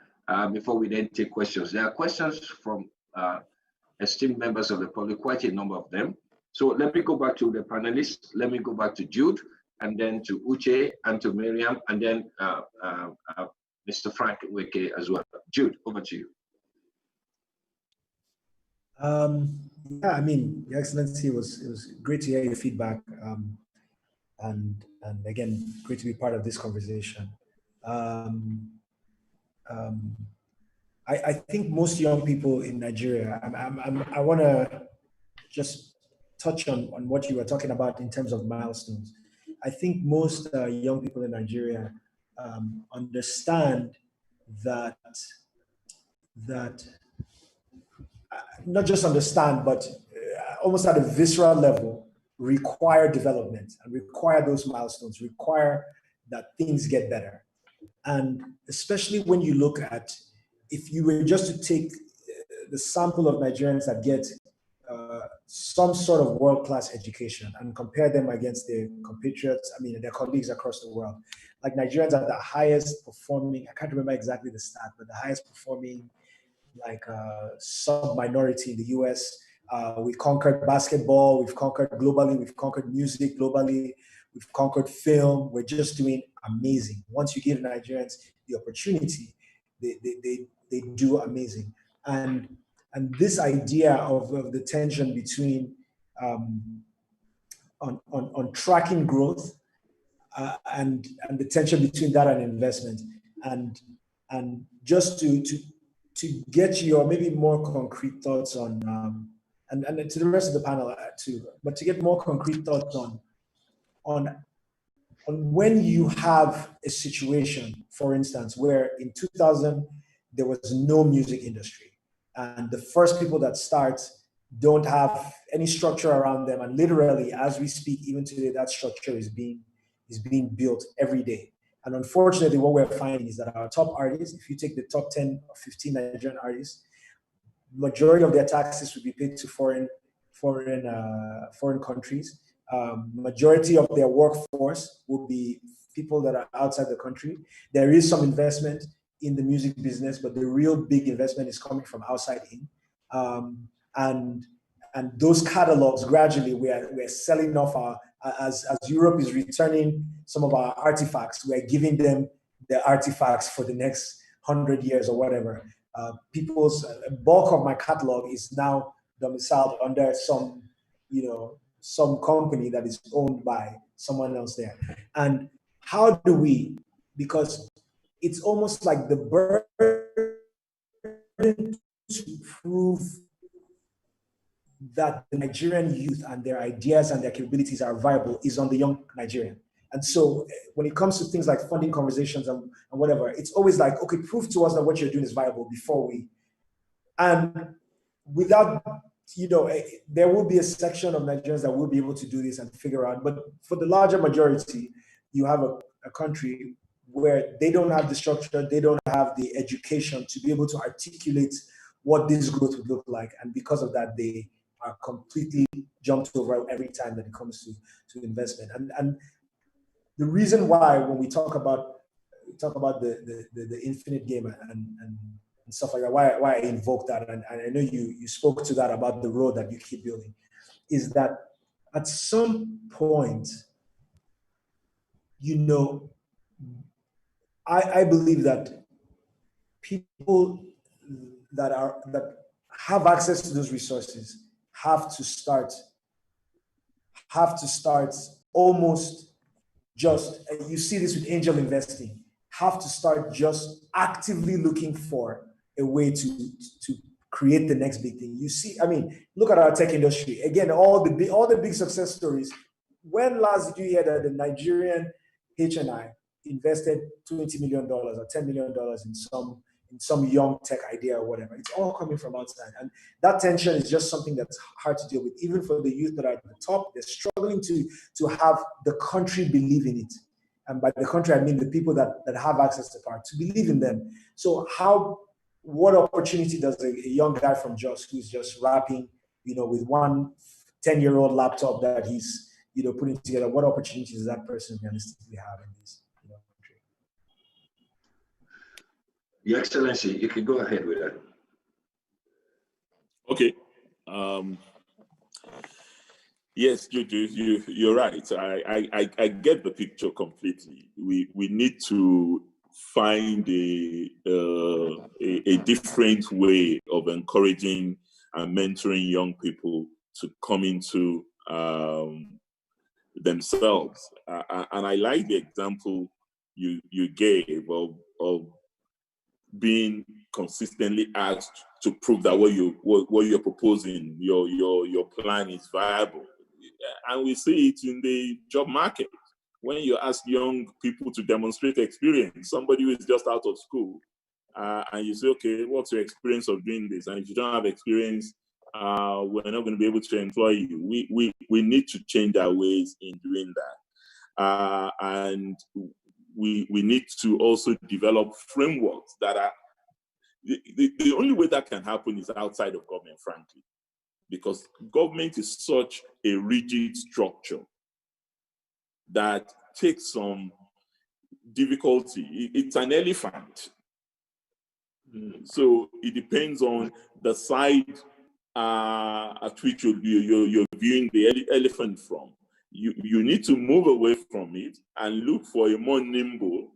[SPEAKER 2] before we then take questions. There are questions from esteemed members of the public, quite a number of them. So let me go back to the panelists. Let me go back to Jude, and then to Uche, and to Miriam, and then Mr. Frank Weke as well. Jude, over to you.
[SPEAKER 3] Yeah, I mean, Your Excellency, it was great to hear your feedback, and again, great to be part of this conversation. I think most young people in Nigeria, I want to just touch on what you were talking about in terms of milestones. I think most young people in Nigeria understand that not just understand, but almost at a visceral level, require development and require those milestones, require that things get better. And especially when you look at, if you were just to take the sample of Nigerians that get some sort of world-class education and compare them against their compatriots, I mean, their colleagues across the world. Like Nigerians are the highest performing, I can't remember exactly the stat, but the highest performing like sub-minority in the US. We conquered basketball, we've conquered globally, we've conquered music globally, we've conquered film. We're just doing amazing. Once you give Nigerians the opportunity, they do amazing. And this idea of the tension between on tracking growth and the tension between that and investment, and just to get your maybe more concrete thoughts on and to the rest of the panel too, but to get more concrete thoughts on when you have a situation, for instance, where in 2000 there was no music industry, and the first people that start don't have any structure around them, and literally, as we speak, even today, that structure is being built every day. And unfortunately, what we're finding is that our top artists, if you take the top 10 or 15 Nigerian artists, majority of their taxes would be paid to foreign countries. Majority of their workforce will be people that are outside the country. There is some investment in the music business, but the real big investment is coming from outside in. And those catalogs gradually we're selling off our, as Europe is returning some of our artifacts, we're giving them the artifacts for the next 100 years or whatever. People's bulk of my catalog is now domiciled under some company that is owned by someone else there. And how do we, because it's almost like the burden to prove that the Nigerian youth and their ideas and their capabilities are viable is on the young Nigerian. And so when it comes to things like funding conversations and whatever, it's always like, okay, prove to us that what you're doing is viable before we. And without, there will be a section of Nigerians that will be able to do this and figure out, but for the larger majority, you have a country where they don't have the structure, they don't have the education to be able to articulate what this growth would look like. And because of that, they are completely jumped over every time that it comes to investment. And the reason why when we talk about the infinite game and stuff like that, why I invoke that, and I know you spoke to that about the road that you keep building, is that at some point, I believe that people that have access to those resources have to start almost just, you see this with angel investing, have to start just actively looking for a way to create the next big thing. You see, I mean, look at our tech industry. Again, all the big success stories. When last did you hear that the Nigerian H&I invested $20 million or $10 million in some young tech idea or whatever? It's all coming from outside. And that tension is just something that's hard to deal with. Even for the youth that are at the top, they're struggling to have the country believe in it. And by the country, I mean the people that have access to power, to believe in them. So what opportunity does a young guy from Jos who's just rapping, with one 10-year-old laptop that he's, putting together, what opportunities does that person realistically have in this country?
[SPEAKER 2] Your Excellency, you can go ahead with that.
[SPEAKER 1] Okay. Yes, you're right. I get the picture completely. We need to find a different way of encouraging and mentoring young people to come into themselves. And I like the example you gave of being consistently asked to prove that what you're proposing, your plan is viable. And we see it in the job market. When you ask young people to demonstrate experience, somebody who is just out of school, and you say, okay, what's your experience of doing this? And if you don't have experience, we're not going to be able to employ you. We need to change our ways in doing that. And we need to also develop frameworks that are, the only way that can happen is outside of government, frankly. because government is such a rigid structure that takes some difficulty. It's an elephant. So it depends on the side at which you're viewing the elephant from. You need to move away from it and look for a more nimble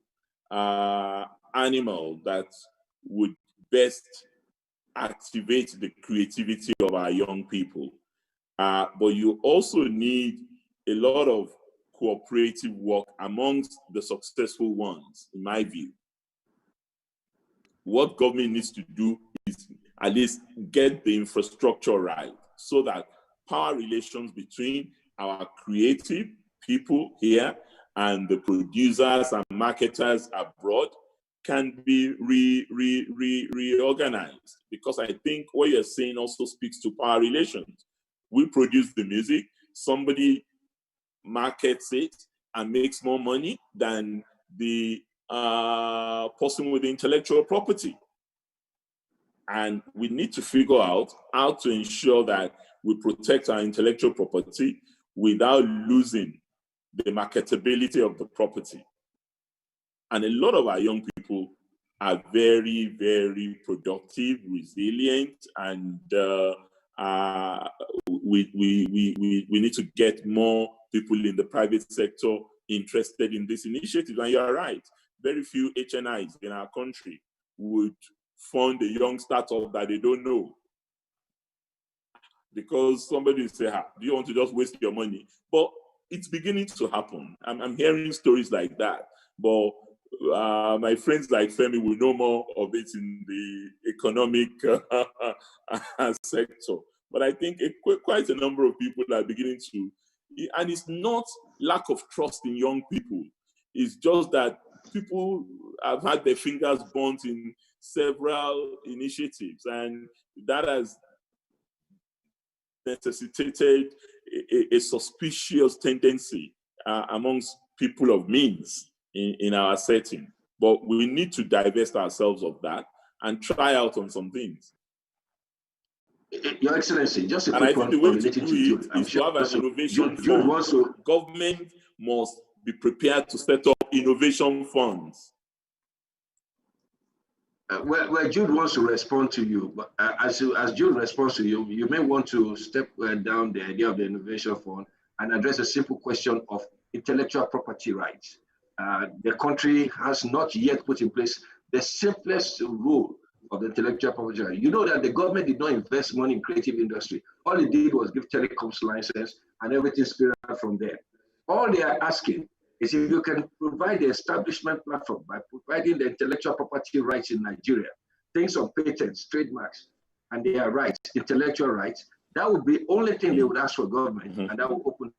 [SPEAKER 1] animal that would best activate the creativity of our young people. But you also need a lot of cooperative work amongst the successful ones, in my view. What government needs to do is at least get the infrastructure right so that power relations between our creative people here and the producers and marketers abroad can be reorganized. Because I think what you're saying also speaks to power relations. We produce the music, somebody markets it and makes more money than the person with the intellectual property. And we need to figure out how to ensure that we protect our intellectual property without losing the marketability of the property. And a lot of our young people are very, very productive, resilient, and we need to get more people in the private sector interested in this initiative. And you're right, very few HNIs in our country would fund a young startup that they don't know. Because somebody will say, do you want to just waste your money? But it's beginning to happen. I'm hearing stories like that. But my friends like Femi will know more of it in the economic sector. But I think quite a number of people are beginning to, and it's not lack of trust in young people. It's just that people have had their fingers burnt in several initiatives, and that has necessitated a suspicious tendency amongst people of means in our setting. But we need to divest ourselves of that and try out on some things.
[SPEAKER 2] Your Excellency, just a
[SPEAKER 1] and
[SPEAKER 2] quick
[SPEAKER 1] I think
[SPEAKER 2] one
[SPEAKER 1] the way to do it is to have an innovation fund. Government must be prepared to set up innovation funds.
[SPEAKER 2] Well, Jude wants to respond to you, but as Jude responds to you, you may want to step down the idea of the innovation fund and address a simple question of intellectual property rights. The country has not yet put in place the simplest rule of the intellectual property right. You know that the government did not invest money in creative industry. All it did was give telecoms license and everything spiraled from there. All they are asking is if you can provide the establishment platform by providing the intellectual property rights in Nigeria, things of patents, trademarks, and their rights, intellectual rights, that would be the only thing they would ask for government, and that will open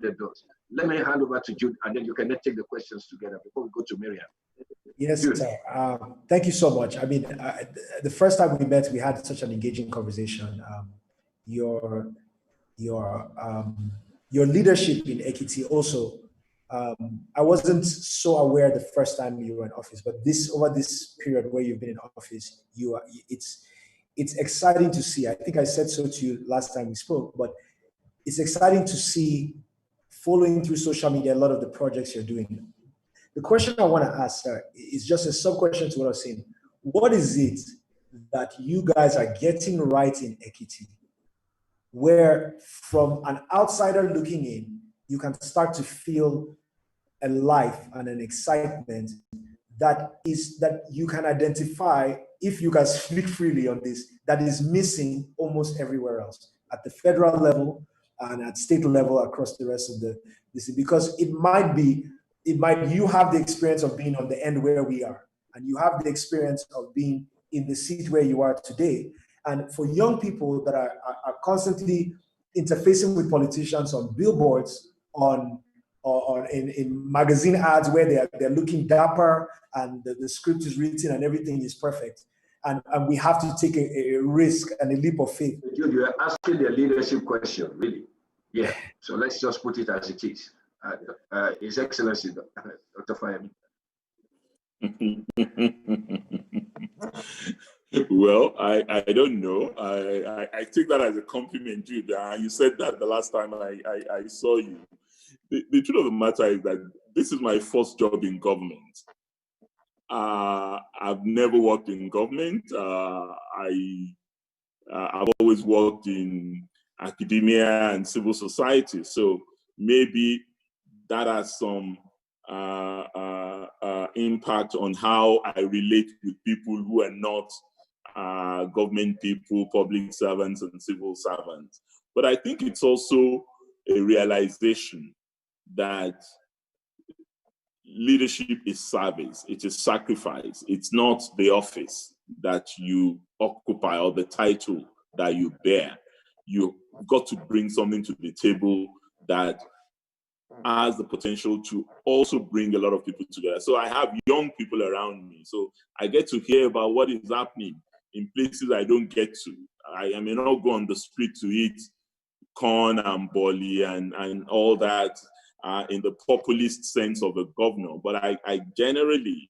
[SPEAKER 2] the doors. Let me hand over to Jude, and then you can then take the questions together before we go to Miriam.
[SPEAKER 3] Yes, sir. Thank you so much. I mean, the first time we met, we had such an engaging conversation. Your leadership in Ekiti also, I wasn't so aware the first time you were in office, but over this period where you've been in office, it's exciting to see. I think I said so to you last time we spoke, but it's exciting to see, following through social media, a lot of the projects you're doing. The question I want to ask, sir, is just a sub-question to what I was saying. What is it that you guys are getting right in Ekiti, where from an outsider looking in, you can start to feel a life and an excitement that you can identify, if you guys speak freely on this, that is missing almost everywhere else, at the federal level and at state level across the rest of this, because you have the experience of being on the end where we are, and you have the experience of being in the seat where you are today. And for young people that are constantly interfacing with politicians on billboards, in magazine ads where they're looking dapper and the script is written and everything is perfect, and we have to take a risk and a leap of faith.
[SPEAKER 2] You are asking the leadership question, really. Yeah, so let's just put it as it is. His Excellency, Dr. Fayemi.
[SPEAKER 1] Well, I don't know. I take that as a compliment, Jude. You said that the last time I saw you. The truth of the matter is that this is my first job in government. I've never worked in government. I've always worked in academia and civil society. So maybe that has some impact on how I relate with people who are not government people, public servants, and civil servants. But I think it's also a realization that leadership is service, it is sacrifice. It's not the office that you occupy or the title that you bear. You've got to bring something to the table that has the potential to also bring a lot of people together. So I have young people around me. So I get to hear about what is happening in places I don't get to. I may not go on the street to eat corn and barley and all that in the populist sense of a governor, but I generally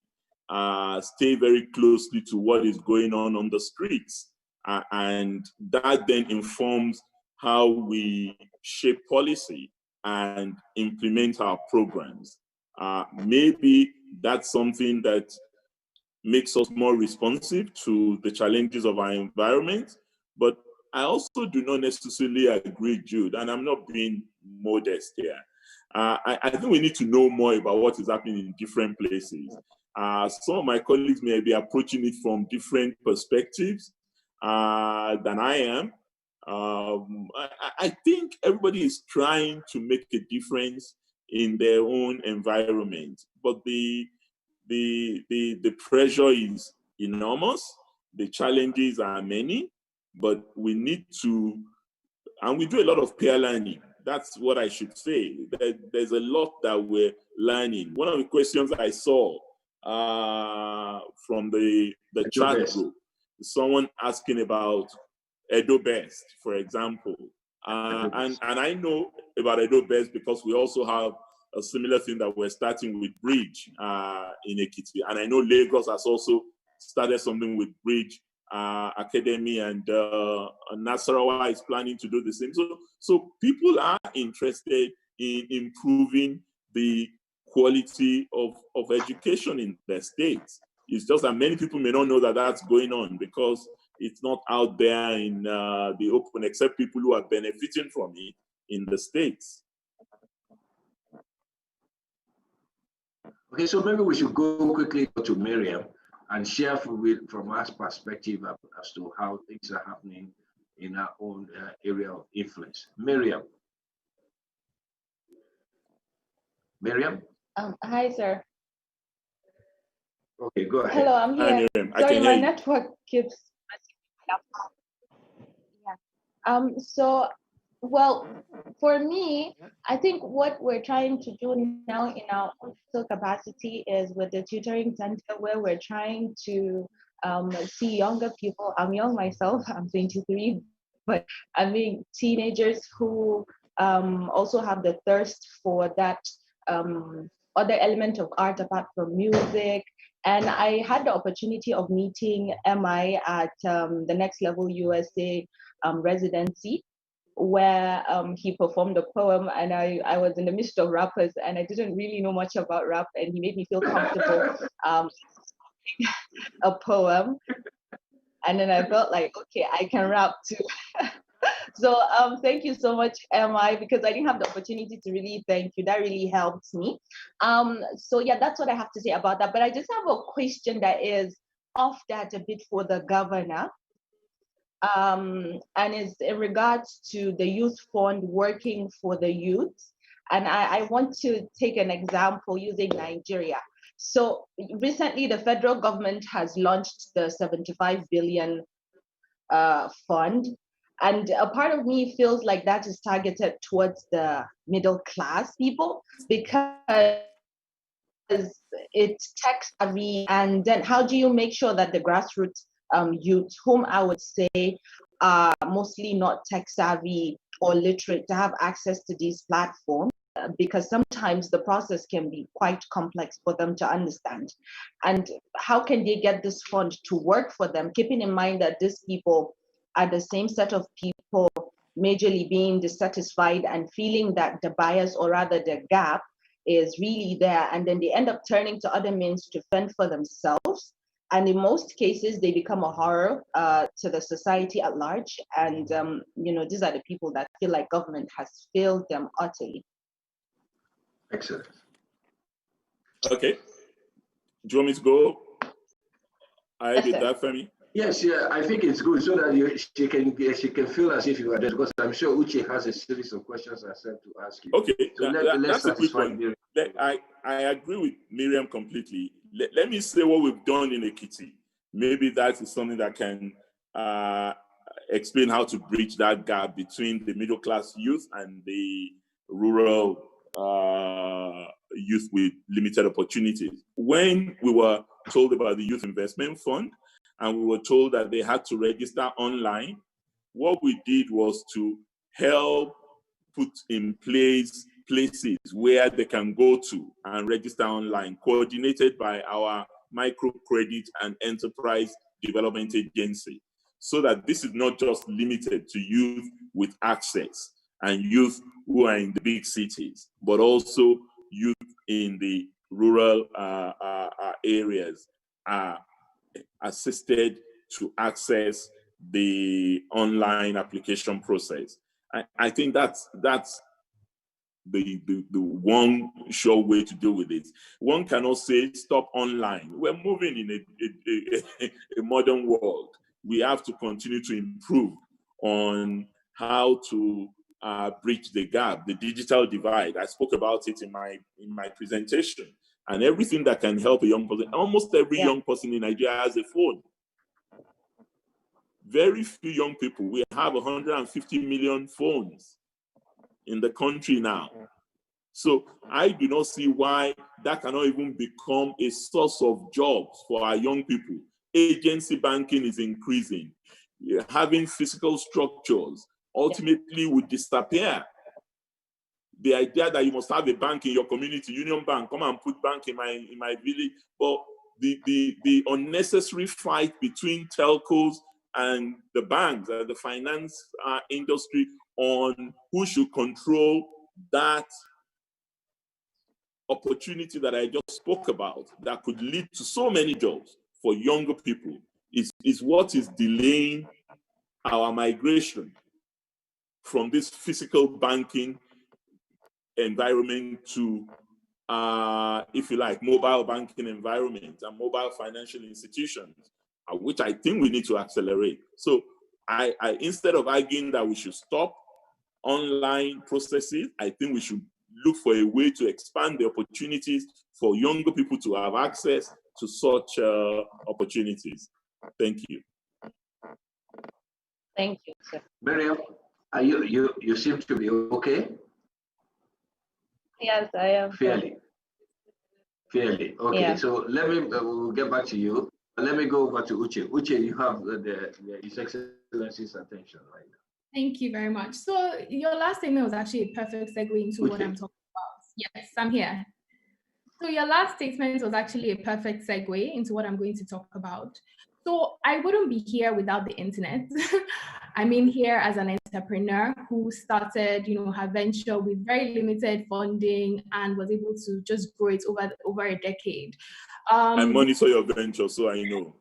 [SPEAKER 1] stay very closely to what is going on the streets. And that then informs how we shape policy and implement our programs. Maybe that's something that makes us more responsive to the challenges of our environment. But I also do not necessarily agree, Jude, and I'm not being modest here. I think we need to know more about what is happening in different places. Some of my colleagues may be approaching it from different perspectives than I am. I think everybody is trying to make a difference in their own environment, but the pressure is enormous. The challenges are many, but we need to, and we do a lot of peer learning. That's what I should say. There's a lot that we're learning. One of the questions I saw from the chat group, someone asking about Edo Best, for example. And I know about Edo Best because we also have a similar thing that we're starting with Bridge in Ekiti. And I know Lagos has also started something with Bridge Academy, and Nasarawa is planning to do the same. So people are interested in improving the quality of education in their states. It's just that many people may not know that that's going on because it's not out there in the open, except people who are benefiting from it in the states.
[SPEAKER 2] Okay, so maybe we should go quickly to Miriam and share from our perspective as to how things are happening in our own area of influence. Miriam. Miriam?
[SPEAKER 5] Hi, sir.
[SPEAKER 2] Okay, go ahead.
[SPEAKER 5] Hello, I'm here.
[SPEAKER 1] Miriam,
[SPEAKER 5] sorry, my network keeps. Yeah. So, well, for me, I think what we're trying to do now in our own capacity is with the tutoring center, where we're trying to see younger people. I'm young myself, I'm 23, but I mean teenagers who also have the thirst for that other element of art apart from music. And I had the opportunity of meeting MI at the Next Level USA residency, where he performed a poem, and I was in the midst of rappers, and I didn't really know much about rap, and he made me feel comfortable a poem, and then I felt like, okay, I can rap too. So thank you so much, MI, because I didn't have the opportunity to really thank you. That really helped me. So yeah, that's what I have to say about that. But I just have a question that is off that a bit for the governor. And is in regards to the youth fund working for the youth. And I want to take an example using Nigeria. So recently the federal government has launched the 75 billion fund. And a part of me feels like that is targeted towards the middle class people because it's tech savvy. And then how do you make sure that the grassroots youth, whom I would say are mostly not tech savvy or literate, to have access to these platforms? because sometimes the process can be quite complex for them to understand. And how can they get this fund to work for them, keeping in mind that these people are the same set of people majorly being dissatisfied and feeling that the bias, or rather the gap, is really there, and then they end up turning to other means to fend for themselves. And in most cases, they become a horror to the society at large. And these are the people that feel like government has failed them utterly.
[SPEAKER 2] Excellent.
[SPEAKER 1] Okay. Do you want me to go? I did that for me.
[SPEAKER 2] Yes, yeah, I think it's good so that she can feel as if you are there, because I'm sure Uche has a series of questions I said to ask you.
[SPEAKER 1] Okay,
[SPEAKER 2] so
[SPEAKER 1] that's a quick one. I agree with Miriam completely. Let me say what we've done in Ekiti. Maybe that is something that can explain how to bridge that gap between the middle class youth and the rural youth with limited opportunities. When we were told about the Youth Investment Fund, and we were told that they had to register online, what we did was to help put in place places where they can go to and register online, coordinated by our microcredit and enterprise development agency, so that this is not just limited to youth with access and youth who are in the big cities, but also youth in the rural areas are assisted to access the online application process. I think that's the one sure way to deal with it. One cannot say stop online. We're moving in a modern world. We have to continue to improve on how to bridge the gap, the digital divide. I spoke about it in my presentation. And everything that can help a young person. Almost every young person in Nigeria has a phone. Very few young people. We have 150 million phones in the country now. So I do not see why that cannot even become a source of jobs for our young people. Agency banking is increasing. Having physical structures ultimately would disappear. The idea that you must have a bank in your community, Union Bank, come and put bank in my village, but the unnecessary fight between telcos and the banks and the finance industry on who should control that opportunity that I just spoke about that could lead to so many jobs for younger people is what is delaying our migration from this physical banking environment to, if you like, mobile banking environment and mobile financial institutions, which I think we need to accelerate. So I instead of arguing that we should stop online processes, I think we should look for a way to expand the opportunities for younger people to have access to such opportunities. Thank you.
[SPEAKER 5] Thank you, sir.
[SPEAKER 2] Miriam, you seem to be okay?
[SPEAKER 5] Yes, I am.
[SPEAKER 2] Fairly. Okay, yeah. So let me, we'll get back to you. Let me go over to Uche. Uche, you have His Excellency's attention right now.
[SPEAKER 4] Thank you very much. So your last statement was actually a perfect segue into what I'm talking about. Yes, I'm here. So your last statement was actually a perfect segue into what I'm going to talk about. So I wouldn't be here without the internet. I'm in here as an entrepreneur who started, her venture with very limited funding and was able to just grow it over a decade.
[SPEAKER 1] I monitor your venture, so I know.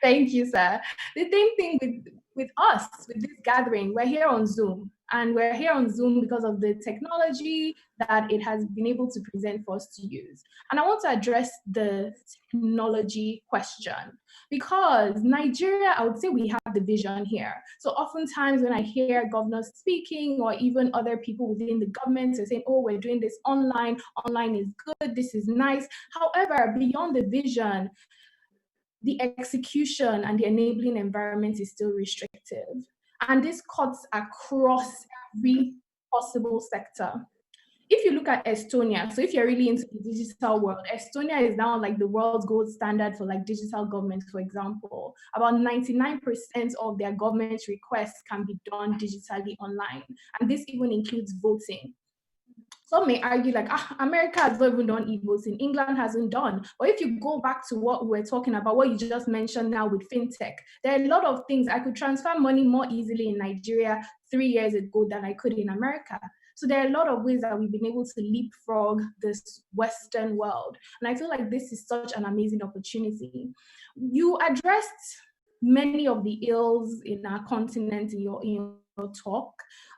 [SPEAKER 4] Thank you, sir. The same thing with us, with this gathering. We're here on Zoom. And we're here on Zoom because of the technology that it has been able to present for us to use. And I want to address the technology question because Nigeria, I would say we have the vision here. So oftentimes when I hear governors speaking or even other people within the government are saying, oh, we're doing this online is good, this is nice. However, beyond the vision, the execution and the enabling environment is still restrictive. And this cuts across every possible sector. If you look at Estonia, so if you're really into the digital world, Estonia is now like the world's gold standard for like digital government, for example. About 99% of their government requests can be done digitally online. And this even includes voting. Some may argue like, America has not even done e-voting, England hasn't done. But if you go back to what we're talking about, what you just mentioned now with fintech, there are a lot of things. I could transfer money more easily in Nigeria 3 years ago than I could in America. So there are a lot of ways that we've been able to leapfrog this Western world. And I feel like this is such an amazing opportunity. You addressed many of the ills in our continent in your talk.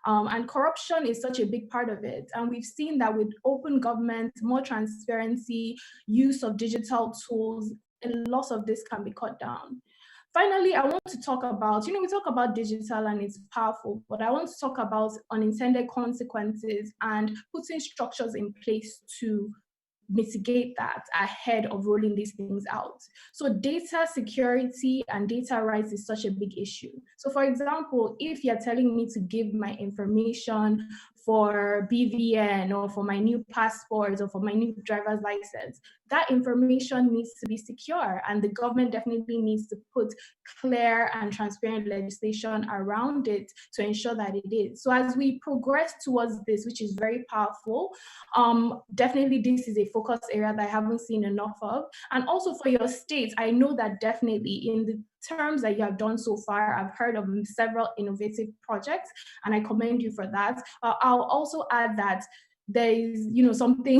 [SPEAKER 4] And corruption is such a big part of it. And we've seen that with open government, more transparency, use of digital tools, a lot of this can be cut down. Finally, I want to talk about, we talk about digital and it's powerful, but I want to talk about unintended consequences and putting structures in place to mitigate that ahead of rolling these things out. So data security and data rights is such a big issue. So for example, if you're telling me to give my information for BVN or for my new passport or for my new driver's license, that information needs to be secure, and the government definitely needs to put clear and transparent legislation around it to ensure that it is. So as we progress towards this, which is very powerful, definitely this is a focus area that I haven't seen enough of. And also for your states, I know that definitely in the terms that you have done so far, I've heard of several innovative projects, and I commend you for that. I'll also add that there is, something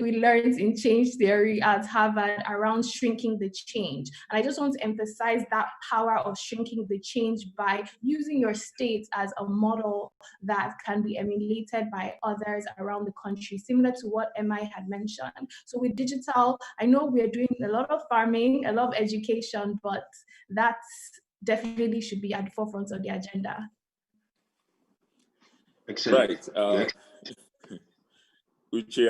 [SPEAKER 4] we learned in change theory at Harvard around shrinking the change. And I just want to emphasize that power of shrinking the change by using your state as a model that can be emulated by others around the country, similar to what MI had mentioned. So with digital, I know we're doing a lot of farming, a lot of education, but that definitely should be at the forefront of the agenda.
[SPEAKER 2] Excellent.
[SPEAKER 1] Right. Uche,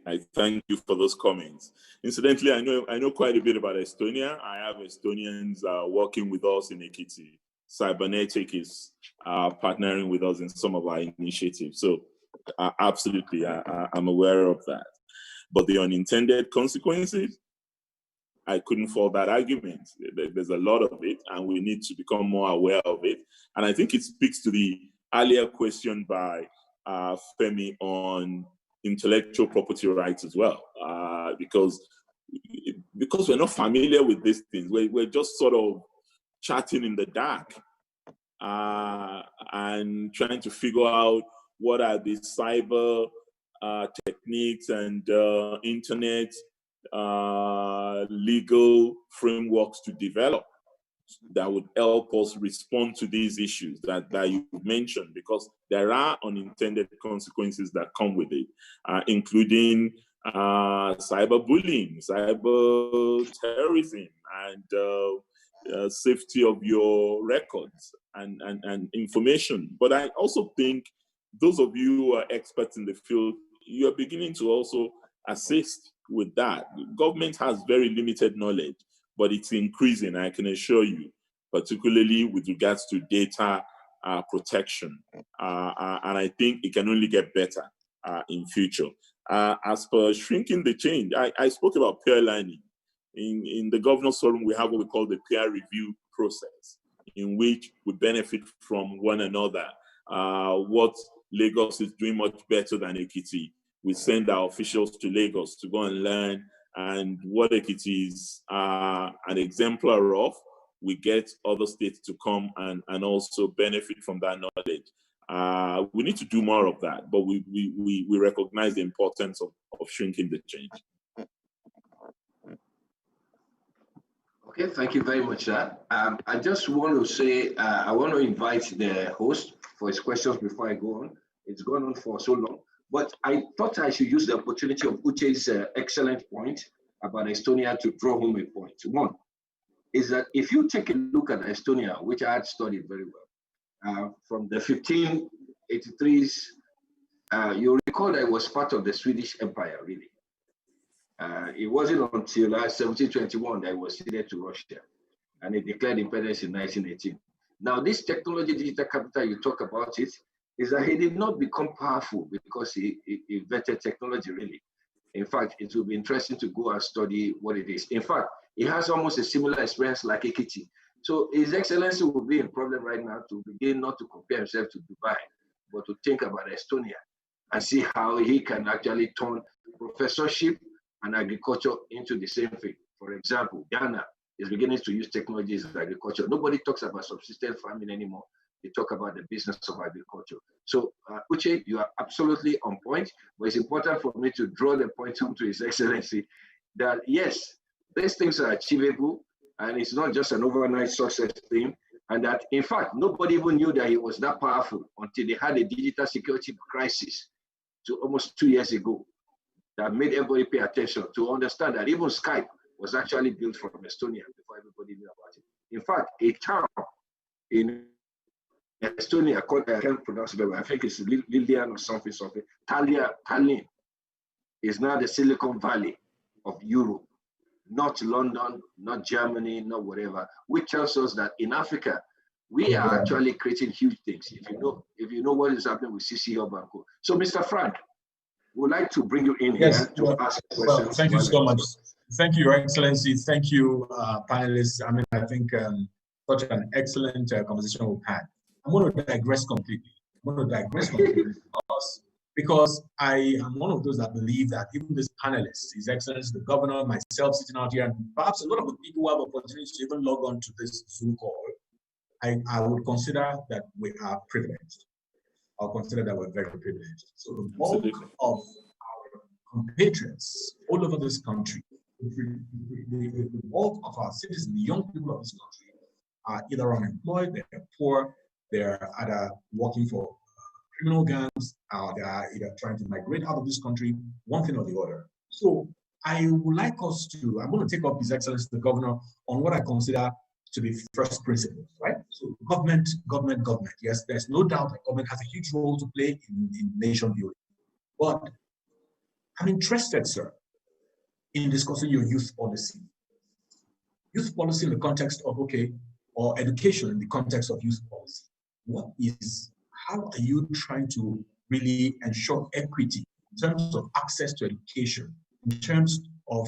[SPEAKER 1] I thank you for those comments. Incidentally, I know quite a bit about Estonia. I have Estonians working with us in Ekiti. Cybernetic is partnering with us in some of our initiatives. So absolutely, I'm aware of that. But the unintended consequences, I couldn't fault that argument. There's a lot of it, and we need to become more aware of it. And I think it speaks to the earlier question by Femi on intellectual property rights as well, because we're not familiar with these things. We're just sort of chatting in the dark and trying to figure out what are the cyber techniques and internet legal frameworks to develop that would help us respond to these issues that you mentioned, because there are unintended consequences that come with it, including cyberbullying, cyber terrorism, and safety of your records and information. But I also think those of you who are experts in the field, you are beginning to also assist with that. Government has very limited knowledge, but it's increasing, I can assure you, particularly with regards to data protection. And I think it can only get better in future. As per shrinking the change, I spoke about peer learning. In the Governors Forum, we have what we call the peer review process, in which we benefit from one another. What Lagos is doing much better than Ekiti, we send our officials to Lagos to go and learn, and what Ekiti is an exemplar of, we get other states to come and also benefit from that knowledge. We need to do more of that, but we recognize the importance of shrinking the change.
[SPEAKER 2] Okay, thank you very much, sir. I just want to say, I want to invite the host for his questions before I go on. It's gone on for so long, but I thought I should use the opportunity of Uche's excellent point about Estonia to draw home a point. One is that if you take a look at Estonia, which I had studied very well, from the 1583s, you recall that it was part of the Swedish Empire, really. It wasn't until 1721 that it was ceded to Russia, and it declared independence in 1918. Now, this technology digital capital, you talk about it, is that he did not become powerful because he invented technology, really. In fact, it will be interesting to go and study what it is. In fact, he has almost a similar experience like Ekiti. So His Excellency will be in problem right now to begin not to compare himself to Dubai, but to think about Estonia and see how he can actually turn professorship and agriculture into the same thing. For example, Ghana is beginning to use technologies in agriculture. Nobody talks about subsistence farming anymore. They talk about the business of agriculture. So, Uche, you are absolutely on point, but it's important for me to draw the point home to His Excellency that yes, these things are achievable, and it's not just an overnight success thing. And that, in fact, nobody even knew that he was that powerful until they had a digital security crisis almost 2 years ago that made everybody pay attention to understand that even Skype was actually built from Estonia before everybody knew about it. In fact, a town in Estonia called, I can't pronounce it very well, I think it's Lilian or something. Tallinn is now the Silicon Valley of Europe, not London, not Germany, not whatever, which tells us that in Africa, we are actually creating huge things. If you know what is happening with CC Hub and Co. So, Mr. Frank, we'd like to bring you in here to ask questions.
[SPEAKER 6] Well, thank you so much. Thank you, Your Excellency. Thank you, panelists. I mean, I think such an excellent conversation we've had. I'm going to digress completely. Because I am one of those that believe that even this panelists, His Excellency, the Governor, myself sitting out here, and perhaps a lot of the people who have opportunity to even log on to this Zoom call, I would consider that we are privileged. I'll consider that we're very privileged. So the bulk of our compatriots all over this country, the bulk of our citizens, the young people of this country, are either unemployed, they're poor, they're either working for criminal gangs, or they are either trying to migrate out of this country, one thing or the other. So I would like us to, I'm going to take up His Excellency the Governor on what I consider to be first principles, right? So government. Yes, there's no doubt that government has a huge role to play in nation building. But I'm interested, sir, in discussing your youth policy. Youth policy in the context of, or education in the context of youth policy. How are you trying to really ensure equity in terms of access to education, in terms of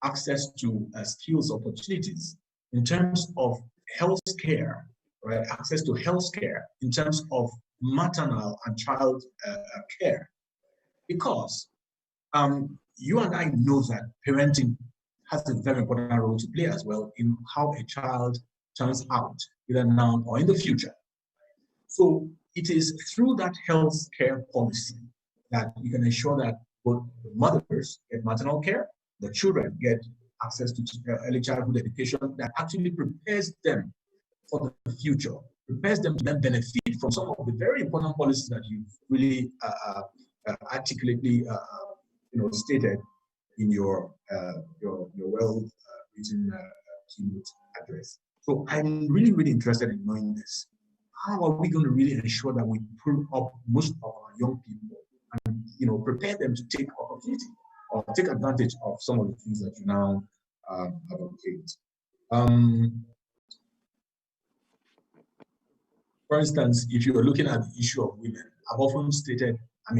[SPEAKER 6] access to skills, opportunities, in terms of health care, right? Access to health care, in terms of maternal and child care. Because you and I know that parenting has a very important role to play as well in how a child turns out, either now or in the future. So it is through that health care policy that you can ensure that both the mothers get maternal care, the children get access to early childhood education that actually prepares them for the future, prepares them to then benefit from some of the very important policies that you've really articulately stated in your well-written keynote address. So I'm really interested in knowing this. How are we going to really ensure that we pull up most of our young people and prepare them to take opportunity or take advantage of some of the things that you now advocate? For instance, if you are looking at the issue of women, I've often stated, I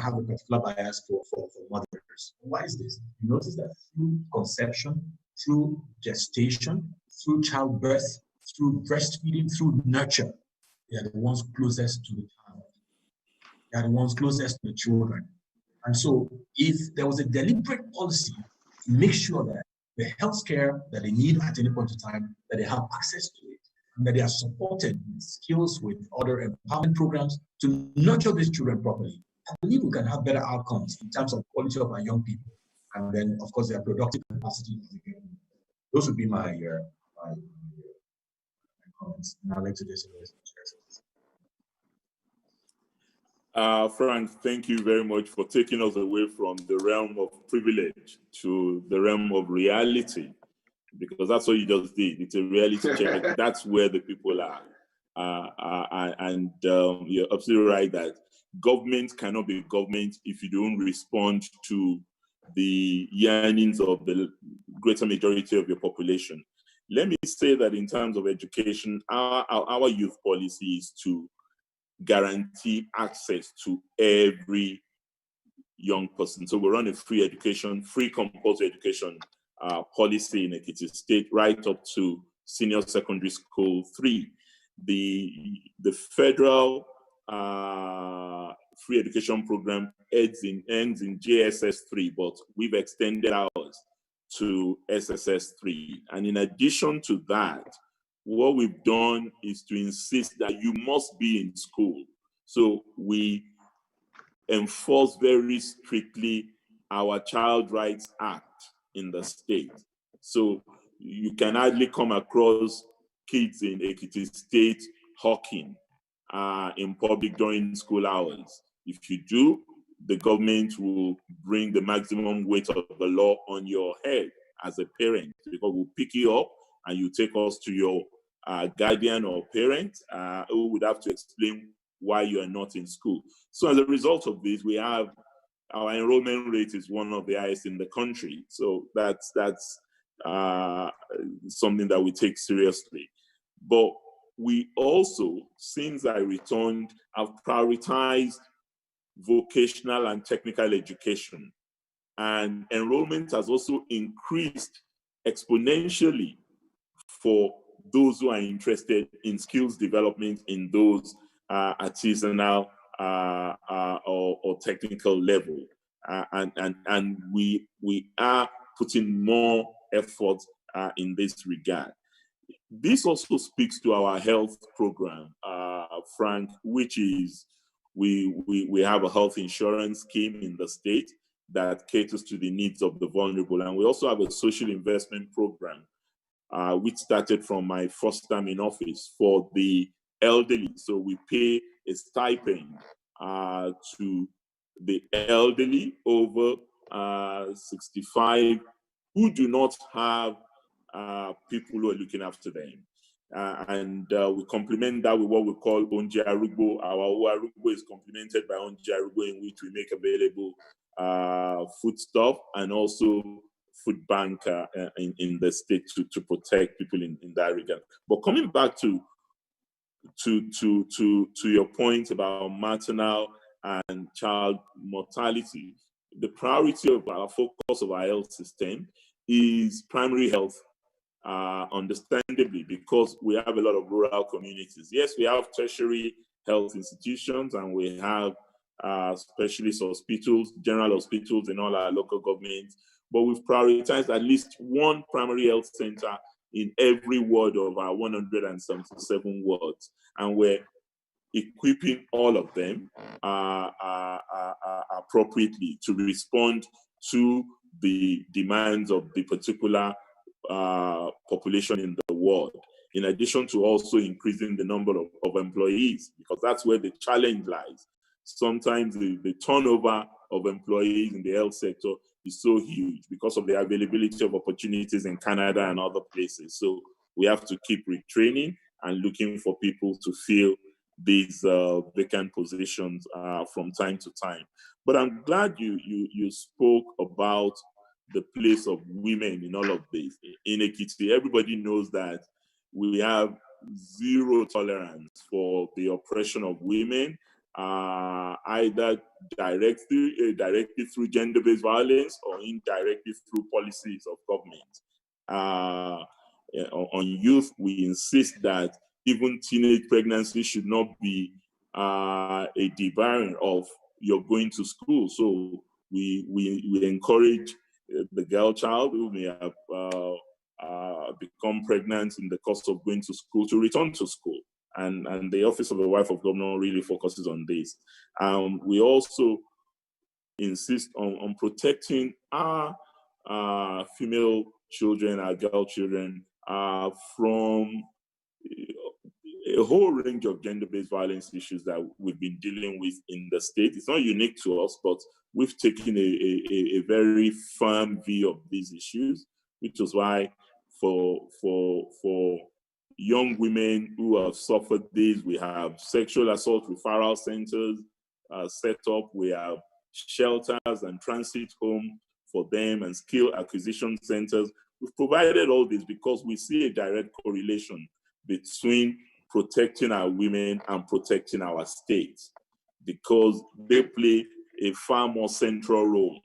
[SPEAKER 6] have a particular bias for mothers. Why is this? You notice that through conception, through gestation, through childbirth, through breastfeeding, through nurture, they are the ones closest to the child. They are the ones closest to the children. And so if there was a deliberate policy to make sure that the health care that they need at any point in time, that they have access to it, and that they are supported with skills, with other empowerment programs to nurture these children properly, I believe we can have better outcomes in terms of quality of our young people. And then, of course, their productive capacity. Those would be my comments. And I'd like to just
[SPEAKER 1] Frank, thank you very much for taking us away from the realm of privilege to the realm of reality, because that's what you just did. It's a reality check. That's where the people are. And you're absolutely right that government cannot be government if you don't respond to the yearnings of the greater majority of your population. Let me say that in terms of education, our youth policy is to guarantee access to every young person. So we run a free compulsory education policy in Ekiti State, right up to senior secondary school 3. The federal free education program ends in JSS 3, but we've extended ours to SSS 3. And in addition to that, what we've done is to insist that you must be in school. So we enforce very strictly our Child Rights Act in the state. So you can hardly come across kids in Ekiti State hawking in public during school hours. If you do, the government will bring the maximum weight of the law on your head as a parent, because we'll pick you up and you take us to your guardian or parent who would have to explain why you are not in school. So as a result of this, we have our enrollment rate is one of the highest in the country. So that's something that we take seriously. But we also, since I returned, have prioritized vocational and technical education. And enrollment has also increased exponentially for those who are interested in skills development in those artisanal or technical level. And we are putting more effort in this regard. This also speaks to our health program, Frank, which is we have a health insurance scheme in the state that caters to the needs of the vulnerable. And we also have a social investment program, which started from my first time in office for the elderly. So we pay a stipend to the elderly over 65 who do not have people who are looking after them. And we complement that with what we call Onje Arugbo. Our Arugbo is complemented by Onje Arugbo, in which we make available foodstuff and also food bank in the state to protect people in that regard. But coming back to your point about maternal and child mortality, the priority of our focus of our health system is primary health, understandably, because we have a lot of rural communities. Yes, we have tertiary health institutions and we have specialist hospitals, general hospitals in all our local governments, but we've prioritized at least one primary health center in every ward of our 177 wards, and we're equipping all of them appropriately to respond to the demands of the particular population in the world, in addition to also increasing the number of employees, because that's where the challenge lies. Sometimes the turnover of employees in the health sector is so huge because of the availability of opportunities in Canada and other places. So we have to keep retraining and looking for people to fill these vacant positions from time to time. But I'm glad you spoke about the place of women in all of this. In Ekiti, everybody knows that we have zero tolerance for the oppression of women, either directly through gender-based violence or indirectly through policies of government. On youth, we insist that even teenage pregnancy should not be a debarring of your going to school. So we encourage the girl child who may have become pregnant in the course of going to school to return to school. And the Office of the Wife of Governor really focuses on this. We also insist on protecting our female children, our girl children, from a whole range of gender-based violence issues that we've been dealing with in the state. It's not unique to us, but we've taken a very firm view of these issues, which is why for young women who have suffered this, we have sexual assault referral centers set up. We have shelters and transit homes for them and skill acquisition centers. We've provided all this because we see a direct correlation between protecting our women and protecting our states, because they play a far more central role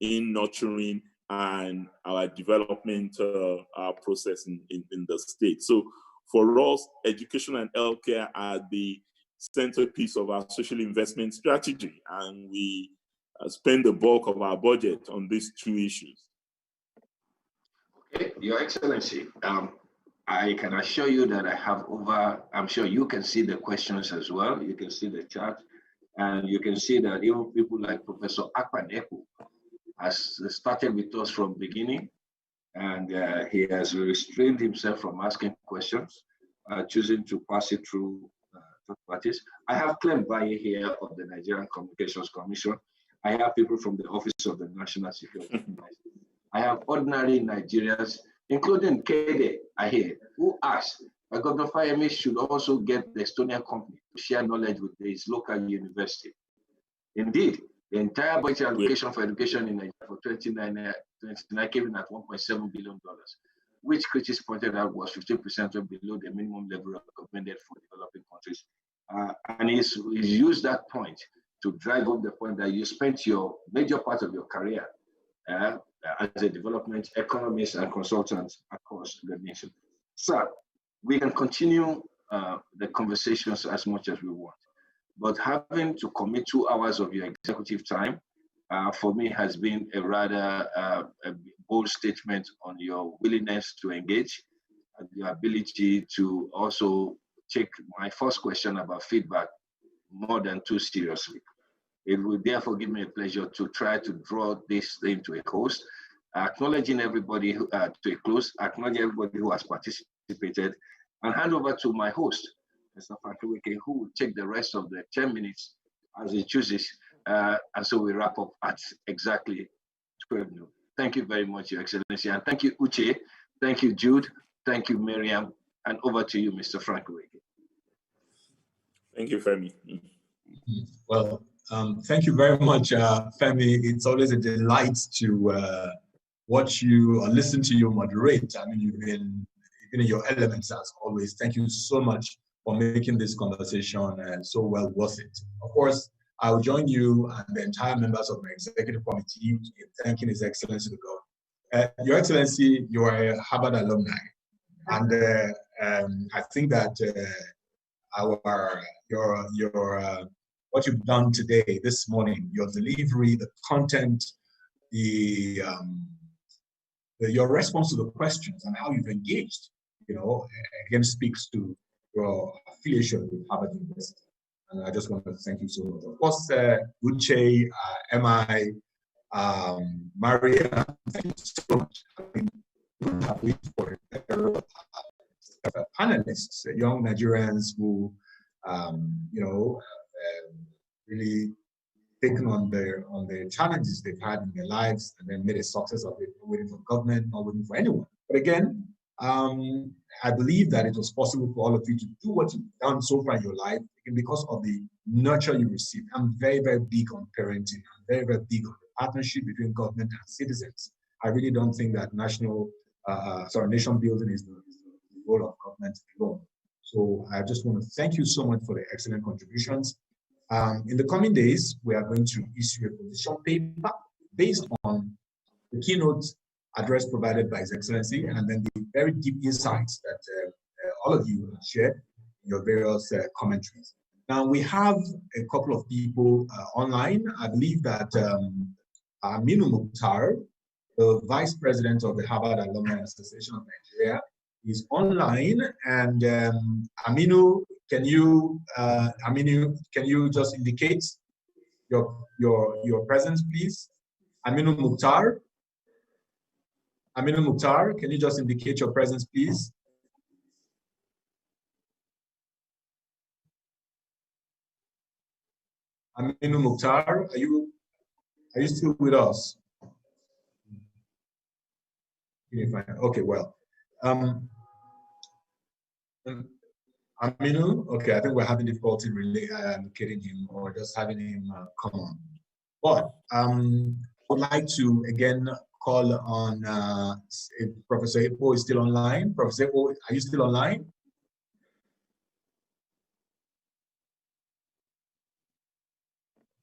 [SPEAKER 1] in nurturing and our development process in the state. So for us, education and healthcare are the centerpiece of our social investment strategy, and we spend the bulk of our budget on these two issues.
[SPEAKER 2] Okay, Your Excellency, I can assure you that I have I'm sure you can see the questions as well. You can see the chat, and you can see that even people like Professor Akpaneku has started with us from beginning, and he has restrained himself from asking questions, choosing to pass it through third parties. I have Clem Baye here of the Nigerian Communications Commission. I have people from the Office of the National Security Advisor. I have ordinary Nigerians, including Kede Ahe, who asked that Governor Fayemi should also get the Estonian company to share knowledge with his local university. Indeed, the entire budget allocation for education in Nigeria for 2029 came in at $1.7 billion, which critics pointed out was 15% below the minimum level recommended for developing countries. And he's used that point to drive up the point that you spent your major part of your career as a development economist and consultant across the nation. Sir, we can continue the conversations as much as we want, but having to commit 2 hours of your executive time for me has been a rather a bold statement on your willingness to engage and your ability to also take my first question about feedback more than too seriously. It would therefore give me a pleasure to try to draw this thing to a close, acknowledging everybody to a close, acknowledge everybody who has participated, and hand over to my host, Mr. Frankiweke, who will take the rest of the 10 minutes as he chooses. And so we wrap up at exactly 12 noon. Thank you very much, Your Excellency. And thank you, Uche. Thank you, Jude. Thank you, Miriam. And over to you, Mr. Frankiweke.
[SPEAKER 1] Thank you, Femi.
[SPEAKER 6] Well, thank you very much, Femi. It's always a delight to watch you or listen to you moderate. I mean, you've been in your elements as always. Thank you so much for making this conversation so well worth it. Of course, I will join you and the entire members of my executive committee in thanking His Excellency the Governor. Your Excellency, you are a Harvard alumni, and I think that what you've done today, this morning, your delivery, the content, your response to the questions and how you've engaged, again speaks to your affiliation with Harvard University. And I just want to thank you so much. Of course, Uche, MI, Maria, thank you so much. I mean, we have waited for panelists, young Nigerians who, really taken on the challenges they've had in their lives and then made a success of it, not waiting for government, not waiting for anyone. But again, I believe that it was possible for all of you to do what you've done so far in your life because of the nurture you received. I'm very, very big on parenting. I'm very, very big on the partnership between government and citizens. I really don't think that nation building is the role of government alone. So I just want to thank you so much for the excellent contributions. In the coming days, we are going to issue a position paper based on the keynote address provided by His Excellency and then the very deep insights that all of you have shared in your various commentaries. Now, we have a couple of people online. I believe that Aminu Mukhtar, the Vice President of the Harvard Alumni Association of Nigeria, is online. And Aminu, can you just indicate your presence, please? Aminu Mukhtar, can you just indicate your presence, please? Aminu Mukhtar, are you still with us? Okay, well. Aminu, okay, I think we're having difficulty really locating him or just having him come on. But I would like to again call on if Professor Epo is still online. Professor Epo, are you still online?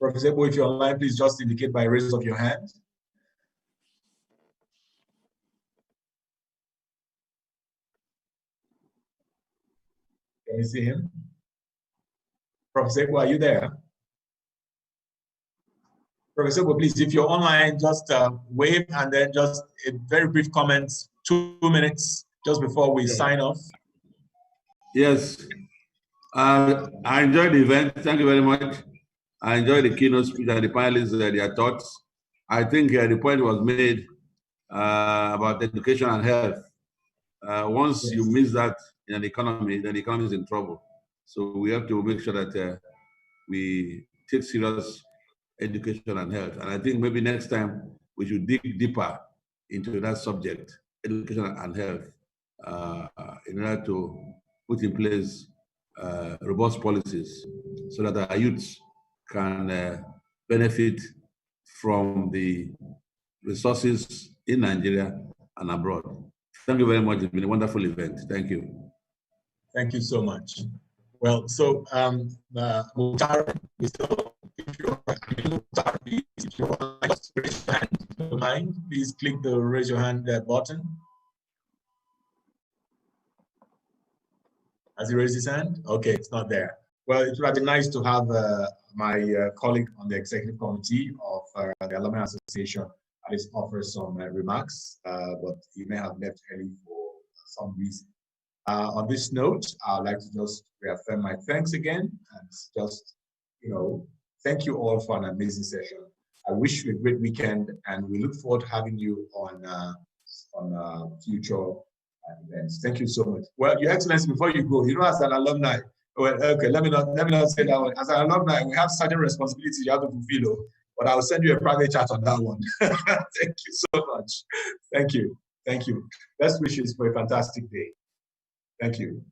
[SPEAKER 6] Professor Epo, if you're online, please just indicate by raise of your hand. Can you see him? Professor Ego, are you there? Professor Ego, please, if you're online, just wave and then just a very brief comments, 2 minutes, just before we sign off.
[SPEAKER 7] Yes. I enjoyed the event. Thank you very much. I enjoyed the keynote speech and the panelists, their thoughts. I think the point was made about education and health. Once you miss that in an economy, then the economy is in trouble. So we have to make sure that we take serious education and health. And I think maybe next time we should dig deeper into that subject, education and health, in order to put in place robust policies so that our youths can benefit from the resources in Nigeria and abroad. Thank you very much. It's been a wonderful event. Thank you.
[SPEAKER 6] Thank you so much. Well, so Mukhtar, if you want to raise your hand, if you don't mind, please click the raise your hand button. Has he raised his hand? Okay, it's not there. Well, it would have been nice to have my colleague on the executive committee of the Alumni Association at least offer some remarks, but he may have left early for some reason. On this note, I'd like to just reaffirm my thanks again and just, thank you all for an amazing session. I wish you a great weekend, and we look forward to having you on future events. Thank you so much. Well, Your Excellency, before you go, as an alumni, well, okay, let me not say that one. As an alumni, we have certain responsibilities you have to fulfill, but I'll send you a private chat on that one. Thank you so much. Thank you. Thank you. Best wishes for a fantastic day. Thank you.